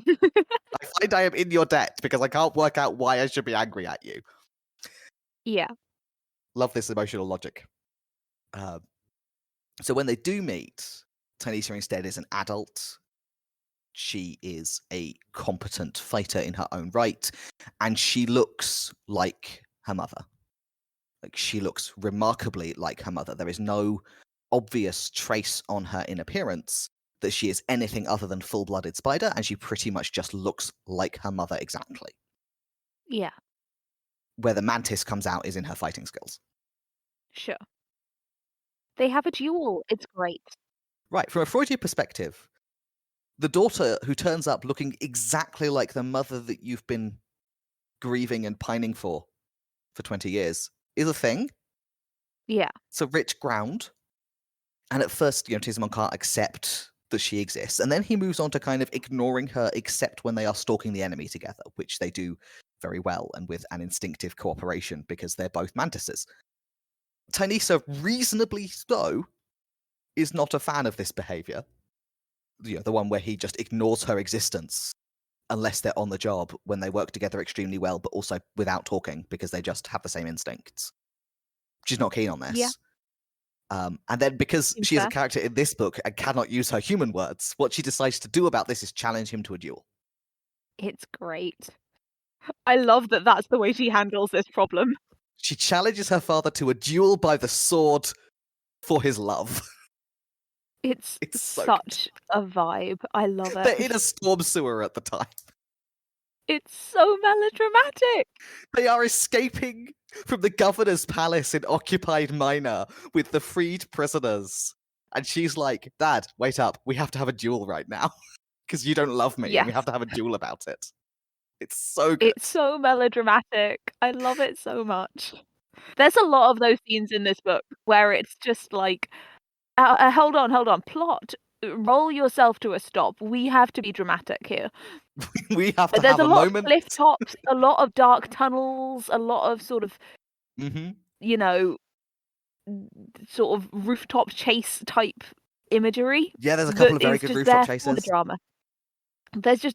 I find I am in your debt because I can't work out why I should be angry at you. Yeah. Love this emotional logic. Um, so when they do meet, Tanisha instead is an adult. She is a competent fighter in her own right, and she looks like her mother. Like, she looks remarkably like her mother. There is no obvious trace on her in appearance that she is anything other than full-blooded spider, and she pretty much just looks like her mother exactly. Yeah. Where the mantis comes out is in her fighting skills. Sure. They have a duel. It's great. Right, from a Freudian perspective, the daughter who turns up looking exactly like the mother that you've been grieving and pining for 20 years is a thing. Yeah. It's a rich ground. And at first, Tisamon can't accept that she exists. And then he moves on to kind of ignoring her except when they are stalking the enemy together, which they do very well and with an instinctive cooperation because they're both mantises. Tynesa, reasonably so, is not a fan of this behavior. The one where he just ignores her existence unless they're on the job, when they work together extremely well, but also without talking because they just have the same instincts. She's not keen on Yeah. this. And then because Seems she is a fair. character in this book and cannot use her human words, what she decides to do about this is challenge him to a duel. It's great. I love that that's the way she handles this problem. She challenges her father to a duel by the sword for his love. It's It's so good. such a vibe. I love They're it. in a storm sewer at the time. It's so melodramatic. They are escaping from the governor's palace in occupied Minor with the freed prisoners. And she's like, Dad, wait up. We have to have a duel right now. Because you don't love me and we Yes. have to have a duel about it. It's so good. It's so melodramatic. I love it so much. There's a lot of those scenes in this book where it's just like, hold on, plot, roll yourself to a stop. We have to be dramatic here. We have to There's have a a lot of moment. cliff tops, a lot of dark tunnels, a lot of sort of, Mm-hmm. you know, sort of rooftop chase type imagery Yeah, there's a couple that of very is good just rooftop there for the chases. drama.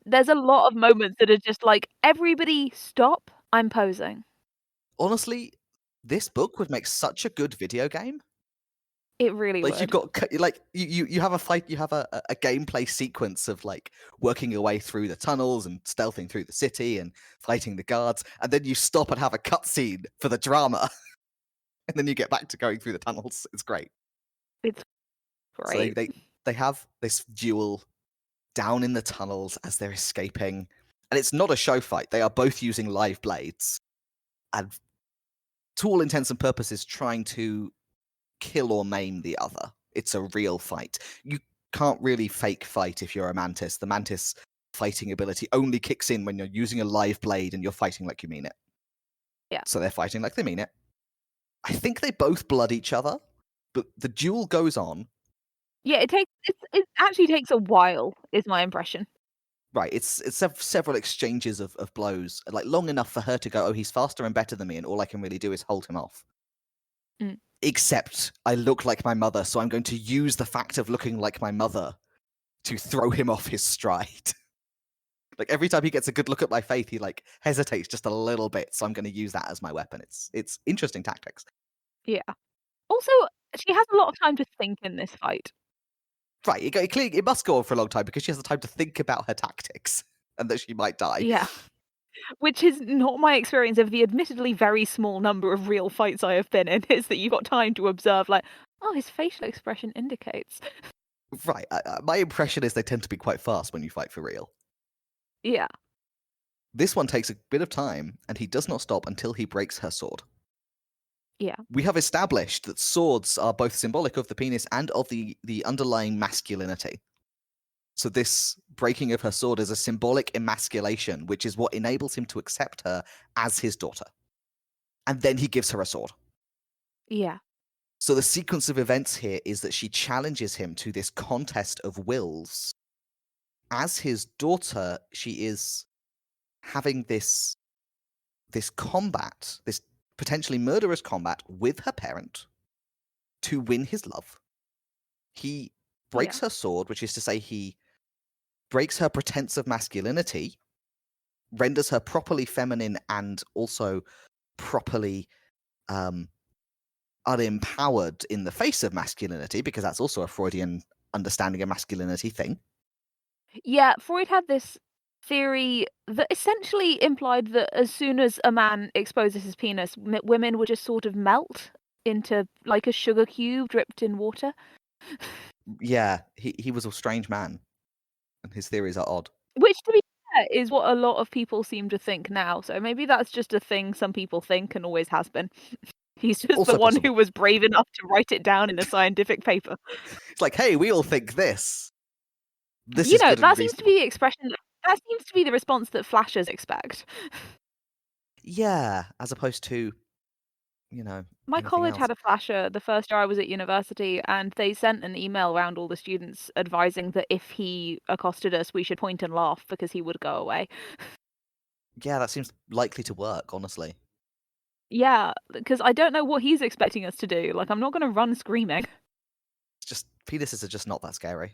There's a lot of moments that are just like, everybody stop, I'm posing. Honestly, this book would make such a good video game. It really Like you've would. got like you have a fight, you have a gameplay sequence of like working your way through the tunnels and stealthing through the city and fighting the guards, and then you stop and have a cutscene for the drama, and then you get back to going through the tunnels. It's great. It's So great. they have this duel down in the tunnels as they're escaping, and it's not a show fight. They are both using live blades, and to all intents and purposes, trying to kill or maim the other. It's a real fight. You can't really fake fight if you're a mantis. The mantis fighting ability only kicks in when you're using a live blade and you're fighting like you mean it. Yeah. So they're fighting like they mean it. I think they both blood each other, but the duel goes on. Yeah, it actually takes a while, is my impression. Right, it's several exchanges of blows, like long enough for her to go, oh, he's faster and better than me, and all I can really do is hold him off. Mm. Except I look like my mother, so I'm going to use the fact of looking like my mother to throw him off his stride. Like every time he gets a good look at my face, he like hesitates just a little bit, so I'm going to use that as my weapon. It's interesting tactics. Yeah. Also, she has a lot of time to think in this fight. Right, it must go on for a long time because she has the time to think about her tactics and that she might die. Yeah. Which is not my experience of the admittedly very small number of real fights I have been in, is that you've got time to observe, like, oh, his facial expression indicates. Right, my impression is they tend to be quite fast when you fight for real. Yeah. This one takes a bit of time, and he does not stop until he breaks her sword. Yeah. We have established that swords are both symbolic of the penis and of the underlying masculinity. So this breaking of her sword is a symbolic emasculation, which is what enables him to accept her as his daughter. And then he gives her a sword. Yeah. So the sequence of events here is that she challenges him to this contest of wills. As his daughter, she is having this combat, this potentially murderous combat with her parent to win his love. He breaks her sword, which is to say he breaks her pretense of masculinity, renders her properly feminine and also properly unempowered in the face of masculinity, because that's also a Freudian understanding of masculinity thing. Yeah, Freud had this theory that essentially implied that as soon as a man exposes his penis, women would just sort of melt into like a sugar cube dripped in water. Yeah, he was a strange man, and his theories are odd. Which, to be fair, is what a lot of people seem to think now, so maybe that's just a thing some people think and always has been. He's just the Also one possible. who was brave enough to write it down in a scientific paper. It's like, hey, we all think this. This You is know, good and that seems to be reasonable. the expression that seems to be the response that flashers expect. Yeah, as opposed to, My anything college else. had a flasher the first year I was at university, and they sent an email around all the students advising that if he accosted us, we should point and laugh because he would go away. Yeah, that seems likely to work, honestly. Yeah, because I don't know what he's expecting us to do. Like, I'm not going to run screaming. It's just, penises are just not that scary.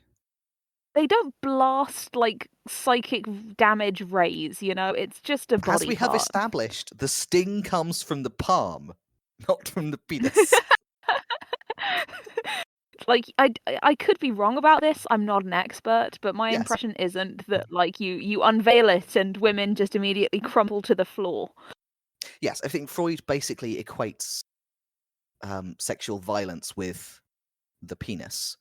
They don't blast, like, psychic damage rays, you know? It's just a As body we have part. established, the sting comes from the palm, not from the penis. Like, I could be wrong about this, I'm not an expert, but my Yes. impression isn't that, like, you unveil it and women just immediately crumple to the floor. Yes, I think Freud basically equates sexual violence with the penis,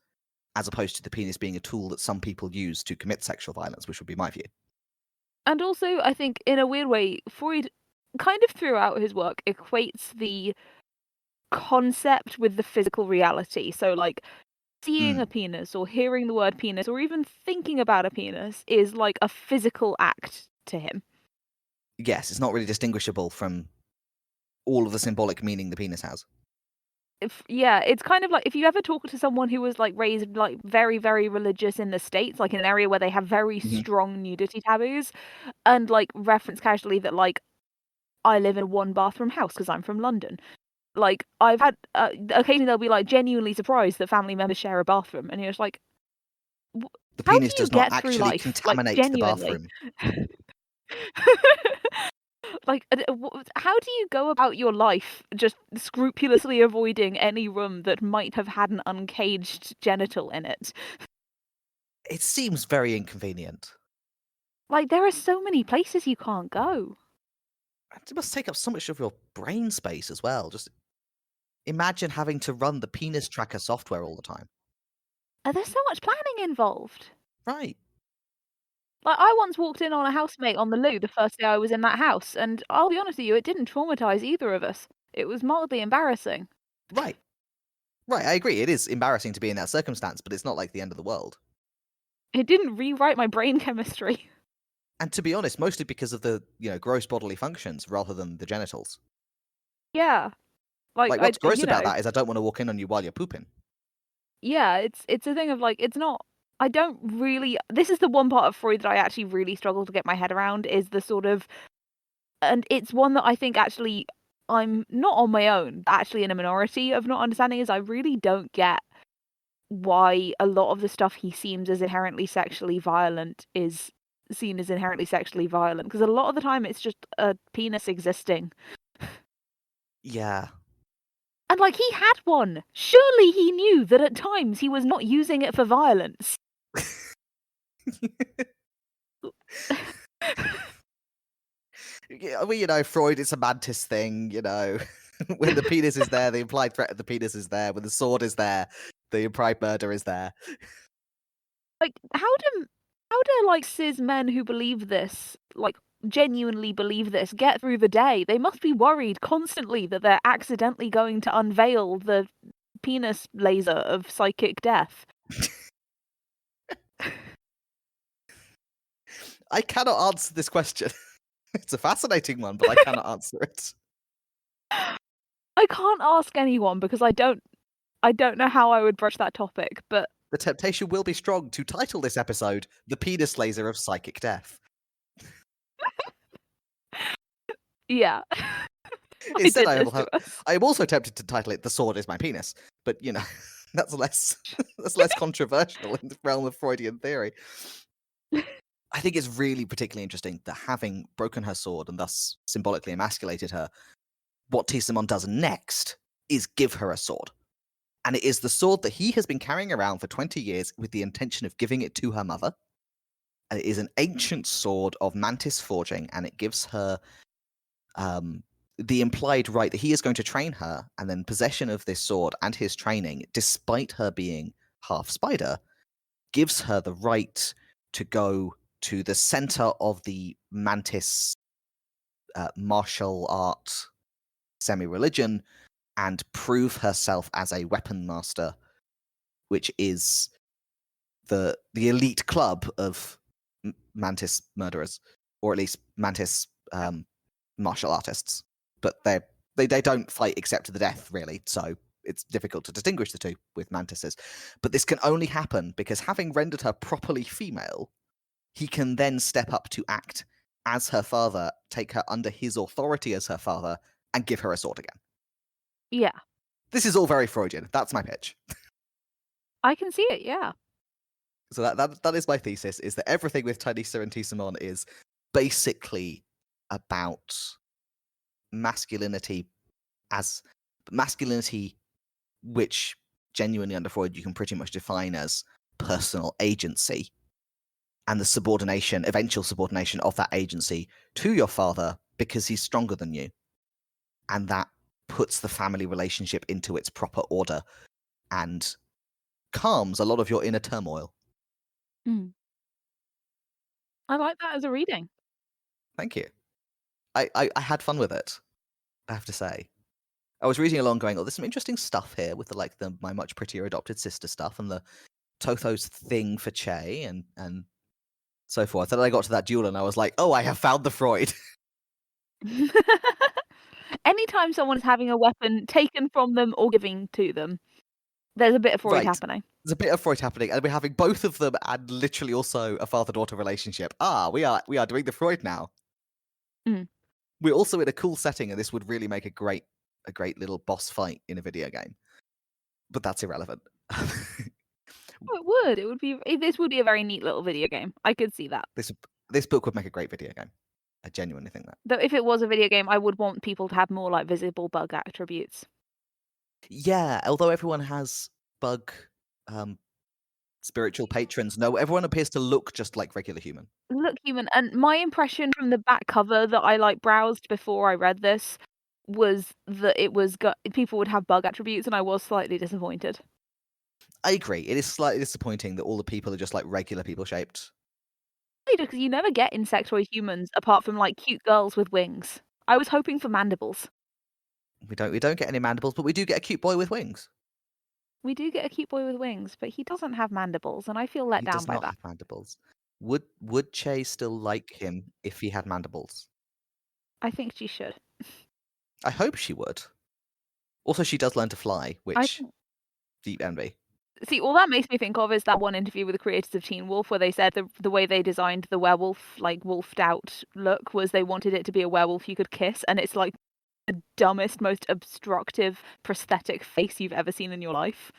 as opposed to the penis being a tool that some people use to commit sexual violence, which would be my view. And also, I think in a weird way, Freud kind of throughout his work equates the concept with the physical reality. So, like, seeing a Mm. penis or hearing the word penis or even thinking about a penis is like a physical act to him. Yes, it's not really distinguishable from all of the symbolic meaning the penis has. Yeah, it's kind of like if you ever talk to someone who was like raised like very, very religious in the States, like in an area where they have very Mhm. strong nudity taboos, and like reference casually that like I live in a one bathroom house because I'm from London. Like I've had occasionally they'll be like genuinely surprised that family members share a bathroom, and you're just like, The how do penis you does not get through actually life? Like contaminate the genuinely. bathroom. Like, how do you go about your life just scrupulously avoiding any room that might have had an uncaged genital in it? It seems very inconvenient. Like, there are so many places you can't go. It must take up so much of your brain space as well. Just imagine having to run the penis tracker software all the time. There's so much planning involved. Right, Like, I once walked in on a housemate on the loo the first day I was in that house, and I'll be honest with you, it didn't traumatize either of us. It was mildly embarrassing. right, right. I agree. It is embarrassing to be in that circumstance, but it's not like the end of the world. It didn't rewrite my brain chemistry. And to be honest, mostly because of the gross bodily functions rather than the genitals. Yeah. Like, Like, what's gross you about know, that is I don't want to walk in on you while you're pooping. yeah, it's a thing of, like, it's not I don't really this is the one part of Freud that I actually really struggle to get my head around is the sort of and it's one that I think actually I'm not on my own, actually in a minority of not understanding, is I really don't get why a lot of the stuff he seems as inherently sexually violent is seen as inherently sexually violent, because a lot of the time it's just a penis existing. Yeah. And, like, he had one. Surely he knew that at times he was not using it for violence. Yeah, well, Freud, it's a mantis thing, when the penis is there, the implied threat of the penis is there. When the sword is there, the implied murder is there. Like, how do, like, cis men who believe this, like, genuinely believe this, get through the day? They must be worried constantly that they're accidentally going to unveil the penis laser of psychic death. I cannot answer this question. It's a fascinating one, but I cannot answer it. I can't ask anyone because I don't know how I would broach that topic, but The temptation will be strong to title this episode The Penis Laser of Psychic Death. yeah. I Instead, did this to us. I am also tempted to title it The Sword is My Penis, but that's less that's less controversial in the realm of Freudian theory. I think it's really particularly interesting that having broken her sword and thus symbolically emasculated her, what Tisamon does next is give her a sword. And it is the sword that he has been carrying around for 20 years with the intention of giving it to her mother. And it is an ancient sword of mantis forging, and it gives her the implied right that he is going to train her, and then possession of this sword and his training, despite her being half spider, gives her the right to go to the center of the mantis martial art semi-religion and prove herself as a weapon master, which is the elite club of mantis murderers, or at least mantis martial artists. But they don't fight except to the death, really. So it's difficult to distinguish the two with mantises. But this can only happen because having rendered her properly female, he can then step up to act as her father, take her under his authority as her father, and give her a sword again. Yeah. This is all very Freudian. That's my pitch. I can see it, yeah. So that is my thesis: is that everything with Tanisa and Tisamon is basically about masculinity as masculinity, which genuinely under Freud you can pretty much define as personal agency, and the subordination, eventual subordination of that agency to your father because he's stronger than you. And that puts the family relationship into its proper order and calms a lot of your inner turmoil. Mm. I like that as a reading. Thank you. I had fun with it, I have to say. I was reading along going, oh, there's some interesting stuff here with my much prettier adopted sister stuff and the Totho's thing for Che and so forth. And then I got to that duel and I was like, oh, I have found the Freud. Anytime someone's having a weapon taken from them or giving to them, there's a bit of Freud Right. happening. There's a bit of Freud happening, and we're having both of them and literally also a father-daughter relationship. We are doing the Freud now. Mm. We're also in a cool setting, and this would really make a great little boss fight in a video game. But that's irrelevant. Oh, it would. This would be a very neat little video game. I could see that. This book would make a great video game. I genuinely think that. Though if it was a video game, I would want people to have more like visible bug attributes. Yeah, although everyone has bug spiritual patrons. No, everyone appears to look just like regular human. Look human, and my impression from the back cover that I like browsed before I read this was that people would have bug attributes, and I was slightly disappointed. I agree. It is slightly disappointing that all the people are just like regular people shaped. Because you never get insectoid humans apart from like cute girls with wings. I was hoping for mandibles. We don't get any mandibles, but we do get a cute boy with wings. We do get a cute boy with wings, but he doesn't have mandibles, and I feel let He down does by not that. have mandibles. Would Che still like him if he had mandibles? I think she should. I hope she would. Also, she does learn to fly, which deep envy. See, all that makes me think of is that one interview with the creators of Teen Wolf where they said the way they designed the werewolf, like wolfed out look, was they wanted it to be a werewolf you could kiss, and it's like the dumbest, most obstructive prosthetic face you've ever seen in your life.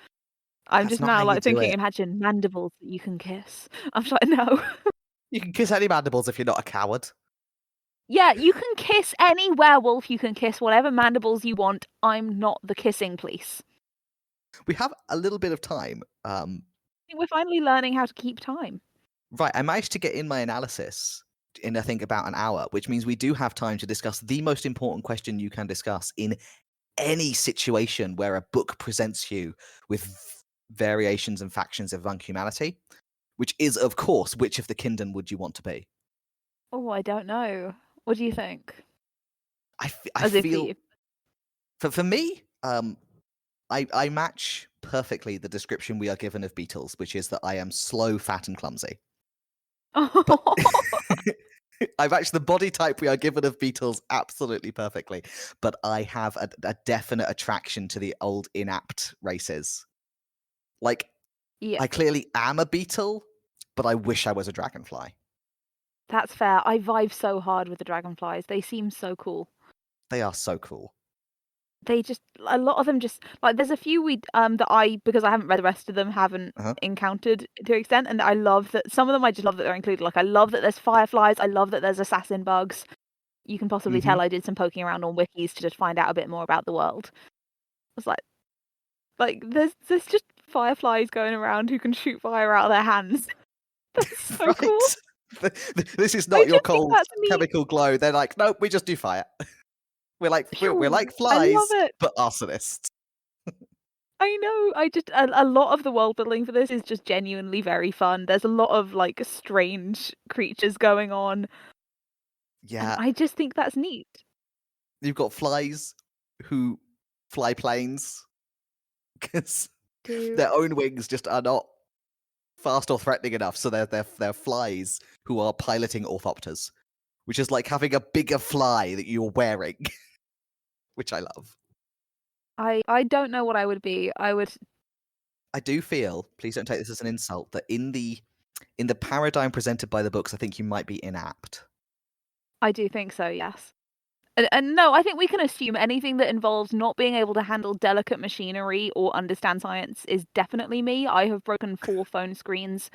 I'm That's just not now how you like do thinking, it. imagine mandibles that you can kiss. I'm just like, no. You can kiss any mandibles if you're not a coward. Yeah, you can kiss any werewolf, you can kiss whatever mandibles you want. I'm not the kissing police. We have a little bit of time. I think we're finally learning how to keep time. Right, I managed to get in my analysis in, I think, about an hour, which means we do have time to discuss the most important question you can discuss in any situation where a book presents you with variations and factions of unhumanity, which is, of course, which of the Kindern would you want to be? Oh, I don't know. What do you think? I As if feel... you. For me, I match perfectly the description we are given of beetles, which is that I am slow, fat, and clumsy. But I match the body type we are given of beetles absolutely perfectly, but I have a definite attraction to the old inapt races. Like, Yeah, I clearly am a beetle, but I wish I was a dragonfly. that's fair. I vibe so hard with the dragonflies. They seem so cool. They are so cool. They just a lot of them just like there's a few that I because I haven't read the rest of them haven't Uh-huh. encountered to an extent, and I love that some of them I just love that they're included. Like I love that there's fireflies. I love that there's assassin bugs. You can possibly tell I did some poking around on wikis to just find out a bit more about the world. It's like there's just fireflies going around who can shoot fire out of their hands. That's so cool. This is I not your just think cold that's neat. chemical glow. They're like, nope, we just do fire. We're like I flies, love it. but arsonists. I know. I just a lot of the world building for this is just genuinely very fun. There's a lot of like strange creatures going on, and Yeah, I just think that's neat. you've got flies who fly planes because Dude. their own wings just are not fast or threatening enough. So they're flies who are piloting orthopters, which is like having a bigger fly that you're wearing, which I love. I don't know what I would be. I do feel, please don't take this as an insult, that in the paradigm presented by the books, I think you might be inapt. I do think so, yes. And no, I think we can assume anything that involves not being able to handle delicate machinery or understand science is definitely me. I have broken 4 phone screens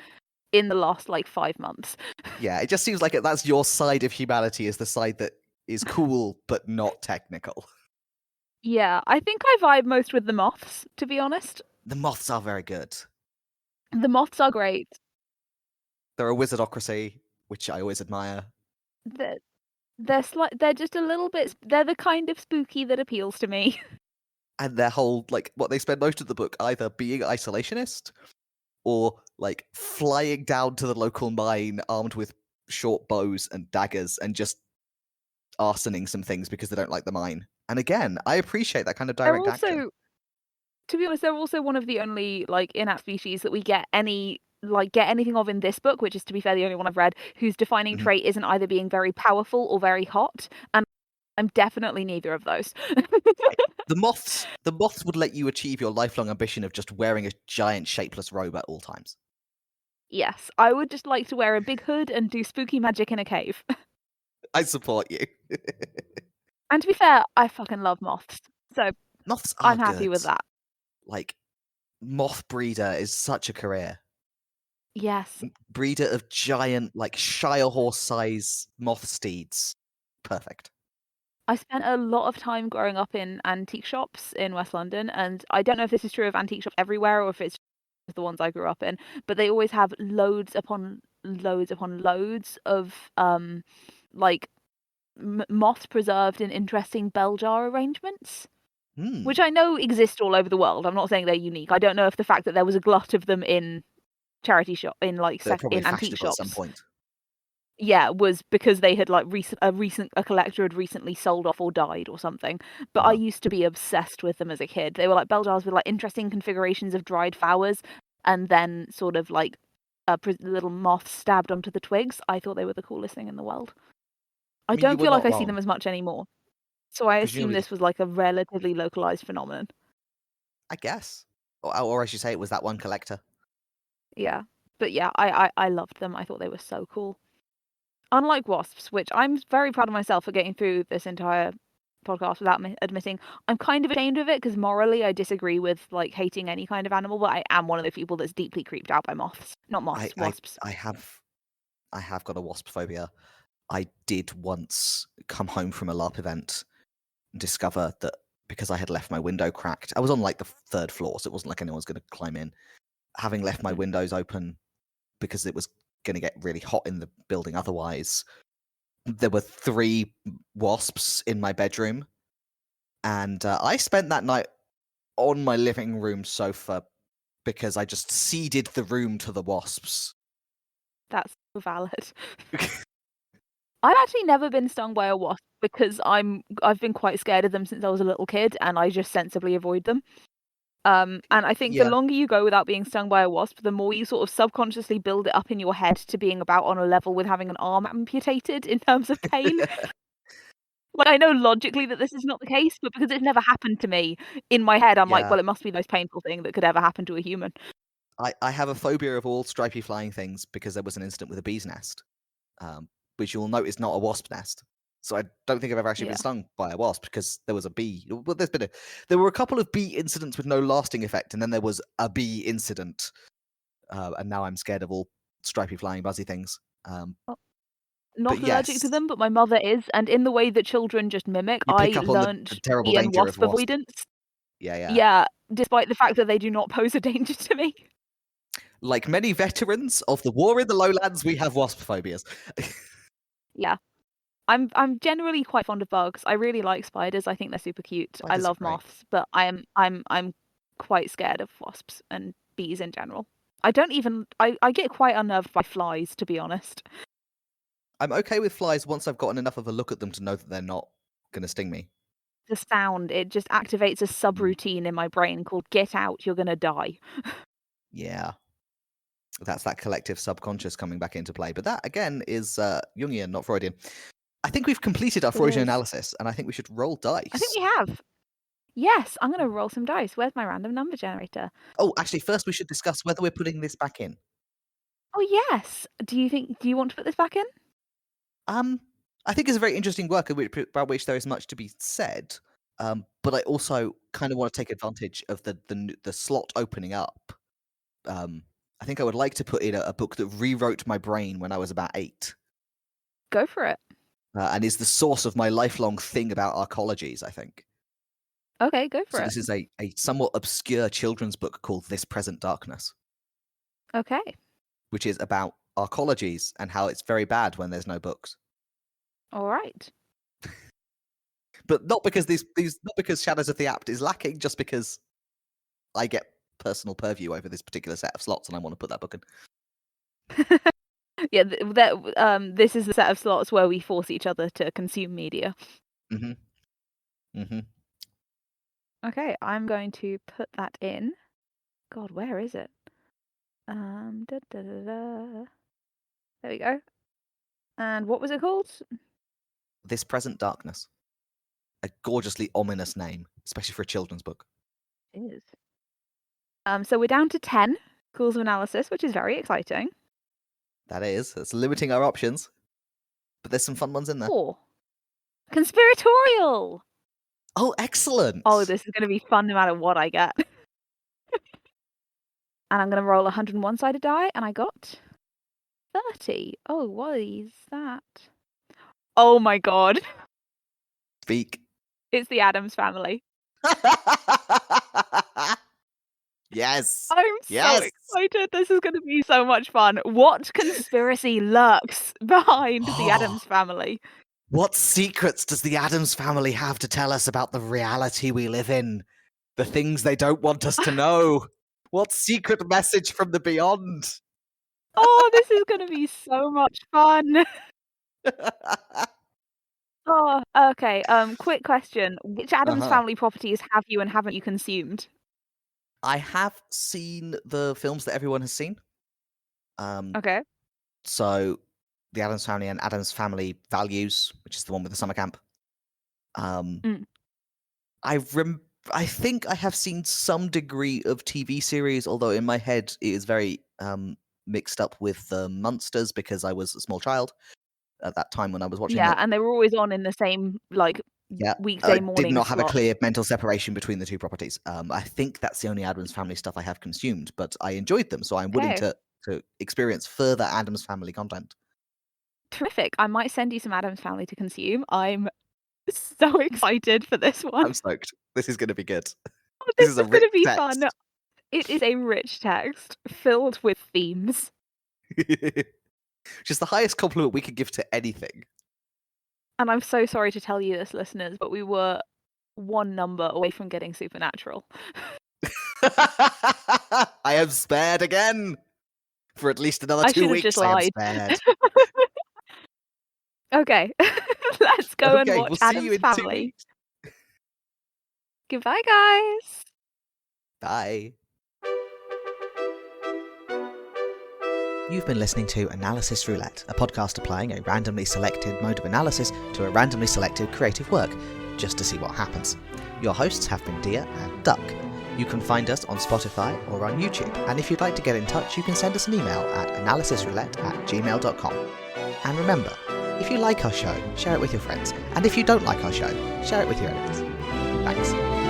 in the last like 5 months. Yeah, it just seems like that's your side of humanity, is the side that is cool but not technical. Yeah, I think I vibe most with the moths, to be honest. The moths are very good. The moths are great. They're a wizardocracy, which I always admire. They're they're just a little bit they're the kind of spooky that appeals to me. And their whole, like, what they spend most of the book either being isolationist or, like, flying down to the local mine armed with short bows and daggers and just arsoning some things because they don't like the mine. And again, I appreciate that kind of They're direct action. also To be honest, they're also one of the only, like, inapt species that we get anything of in this book, which is, to be fair, the only one I've read, whose defining Mhm. trait isn't either being very powerful or very hot, and I'm definitely neither of those. The moths would let you achieve your lifelong ambition of just wearing a giant shapeless robe at all times. Yes, I would just like to wear a big hood and do spooky magic in a cave. I support you. And to be fair, I fucking love moths, so Moths are I'm happy good. with that. Like, moth breeder is such a career. Yes. Breeder of giant, like, Shire horse size moth steeds. Perfect. I spent a lot of time growing up in antique shops in West London, and I don't know if this is true of antique shops everywhere or if it's just the ones I grew up in, but they always have loads upon loads upon loads of like moths preserved in interesting bell jar arrangements, which Hmm. I know exist all over the world. I'm not saying they're unique. I don't know if the fact that there was a glut of them in charity shop in They're probably in antique fashionable at some shops, point. yeah, was because they had, like, a collector had recently sold off or died or something, but I Uh-huh. used to be obsessed with them as a kid. They were, like, bell jars with, like, interesting configurations of dried flowers and then sort of, like, little moths stabbed onto the twigs. I thought they were the coolest thing in the world. I I mean, you don't were feel like not I see them wrong. as much anymore, so I assume Presumably, this was, like, a relatively localized phenomenon. I guess. Or I should say it was that one collector. Yeah. But yeah, I loved them. I thought they were so cool. Unlike wasps, which I'm very proud of myself for getting through this entire podcast without admitting, I'm kind of ashamed of it because morally I disagree with like hating any kind of animal, but I am one of the people that's deeply creeped out by moths. Not I moths, I wasps. I have I have got a wasp phobia. I did once come home from a LARP event and discover that because I had left my window cracked, I was on, like, the 3rd floor, so it wasn't like anyone was gonna climb in. Having left my Mhm. windows open because it was gonna get really hot in the building otherwise, there were 3 wasps in my bedroom, and, I spent that night on my living room sofa because I just ceded the room to the wasps. That's valid. I've actually never been stung by a wasp because I've been quite scared of them since I was a little kid and I just sensibly avoid them. And I think the Yeah, longer you go without being stung by a wasp, the more you sort of subconsciously build it up in your head to being about on a level with having an arm amputated in terms of pain. Like, I know logically that this is not the case, but because it's never happened to me, in my head, I'm like, yeah. "Well, it must be the most painful thing that could ever happen to a human." I have a phobia of all stripy flying things because there was an incident with a bee's nest, which you'll note is not a wasp nest. So I don't think I've ever actually been Yeah. stung by a wasp because there was a bee. Well, there were a couple of bee incidents with no lasting effect, and then there was a bee incident, and now I'm scared of all stripy flying buzzy things. Oh, But not allergic to yes, them, but my mother is, and in the way that children just mimic, you pick I up on the learnt terrible bee and danger of wasp wasp. avoidance. Yeah, yeah. Yeah, despite the fact that they do not pose a danger to me. Like many veterans of the war in the lowlands, we have wasp phobias. Yeah. I'm generally quite fond of bugs. I really like spiders. I think they're super cute. I Spiders are love great. moths, but I'm quite scared of wasps and bees in general. I get quite unnerved by flies, to be honest. I'm okay with flies once I've gotten enough of a look at them to know that they're not gonna sting me. The sound, it just activates a Mm, subroutine in my brain called "Get out, you're gonna die." yeah, that's that collective subconscious coming back into play. But that again is Jungian, not Freudian. I think we've completed our It Freudian is. analysis, and I think we should roll I think dice. we have. Yes, I'm gonna roll some dice. Where's my random number generator? Oh, actually, first we should discuss whether we're putting this back in. Oh, yes. Do you want to put this back in? Um, I think it's a very interesting work about which there is much to be said. But I also kind of want to take advantage of the slot opening up. Um, I think I would like to put in a book that rewrote my brain when I was about 8, Go for it. and is the source of my lifelong thing about arcologies, I think. Okay, go for So it. this is a somewhat obscure children's book called This Present Darkness, Okay. which is about arcologies and how it's very bad when there's no books. All right. But not because these not because Shadows of the Apt is lacking, just because I get personal purview over this particular set of slots and I want to put that book in. Yeah, this is the set of slots where we force each other to consume media. Mhm. Mhm. Okay, I'm going to put that in. God, where is it? Da, da, da, da. There we go. And what was it called? This Present Darkness. A gorgeously ominous name, especially for a children's book. It is. So we're down to 10 schools of analysis, which is very exciting. That is. It's limiting our options. But there's some fun ones in there. 4. Conspiratorial! Oh, excellent! Oh, this is going to be fun no matter what I get. And I'm going to roll a 101-sided die, and I got 30. Oh, what is that? Oh my god. Speak. It's the Addams Family. Yes. I'm so excited. This is going to be so much fun. What conspiracy lurks behind the Addams Family? What secrets does the Addams Family have to tell us about the reality we live in? The things they don't want us to know? What secret message from the beyond? Oh, this is going to be so much fun. Oh, okay. Quick question. Which Addams Family properties have you and haven't you consumed? I have seen the films that everyone has seen. Okay. So, The Addams Family and Addams Family Values, which is the one with the summer camp. Mm. I think I have seen some degree of TV series, although in my head it is very mixed up with the Munsters because I was a small child at that time when I was watching Yeah, it. and they were always on in the same, like, Yeah, weekday I did morning not have a slot. clear mental separation between the two properties. I think that's the only Addams Family stuff I have consumed, but I enjoyed them, so I'm willing Okay. to experience further Addams Family content. Terrific. I might send you some Addams Family to consume. I'm so excited for this one. I'm stoked. This is going to be good. Oh, This this is a is going rich to be text. fun. It is a rich text filled with themes. Which is the highest compliment we could give to anything. And I'm so sorry to tell you this, listeners, but we were one number away from getting Supernatural. I am spared again. For at least another I 2 should have weeks, just I am lied. spared. Okay, let's go and Okay, watch we'll see you Addams in 2 Family. weeks. Goodbye, guys. Bye. You've been listening to Analysis Roulette, a podcast applying a randomly selected mode of analysis to a randomly selected creative work, just to see what happens. Your hosts have been Dia and Duck. You can find us on Spotify or on YouTube, and if you'd like to get in touch, you can send us an email at analysisroulette@gmail.com. And remember, if you like our show, share it with your friends, and if you don't like our show, share it with your enemies. Thanks.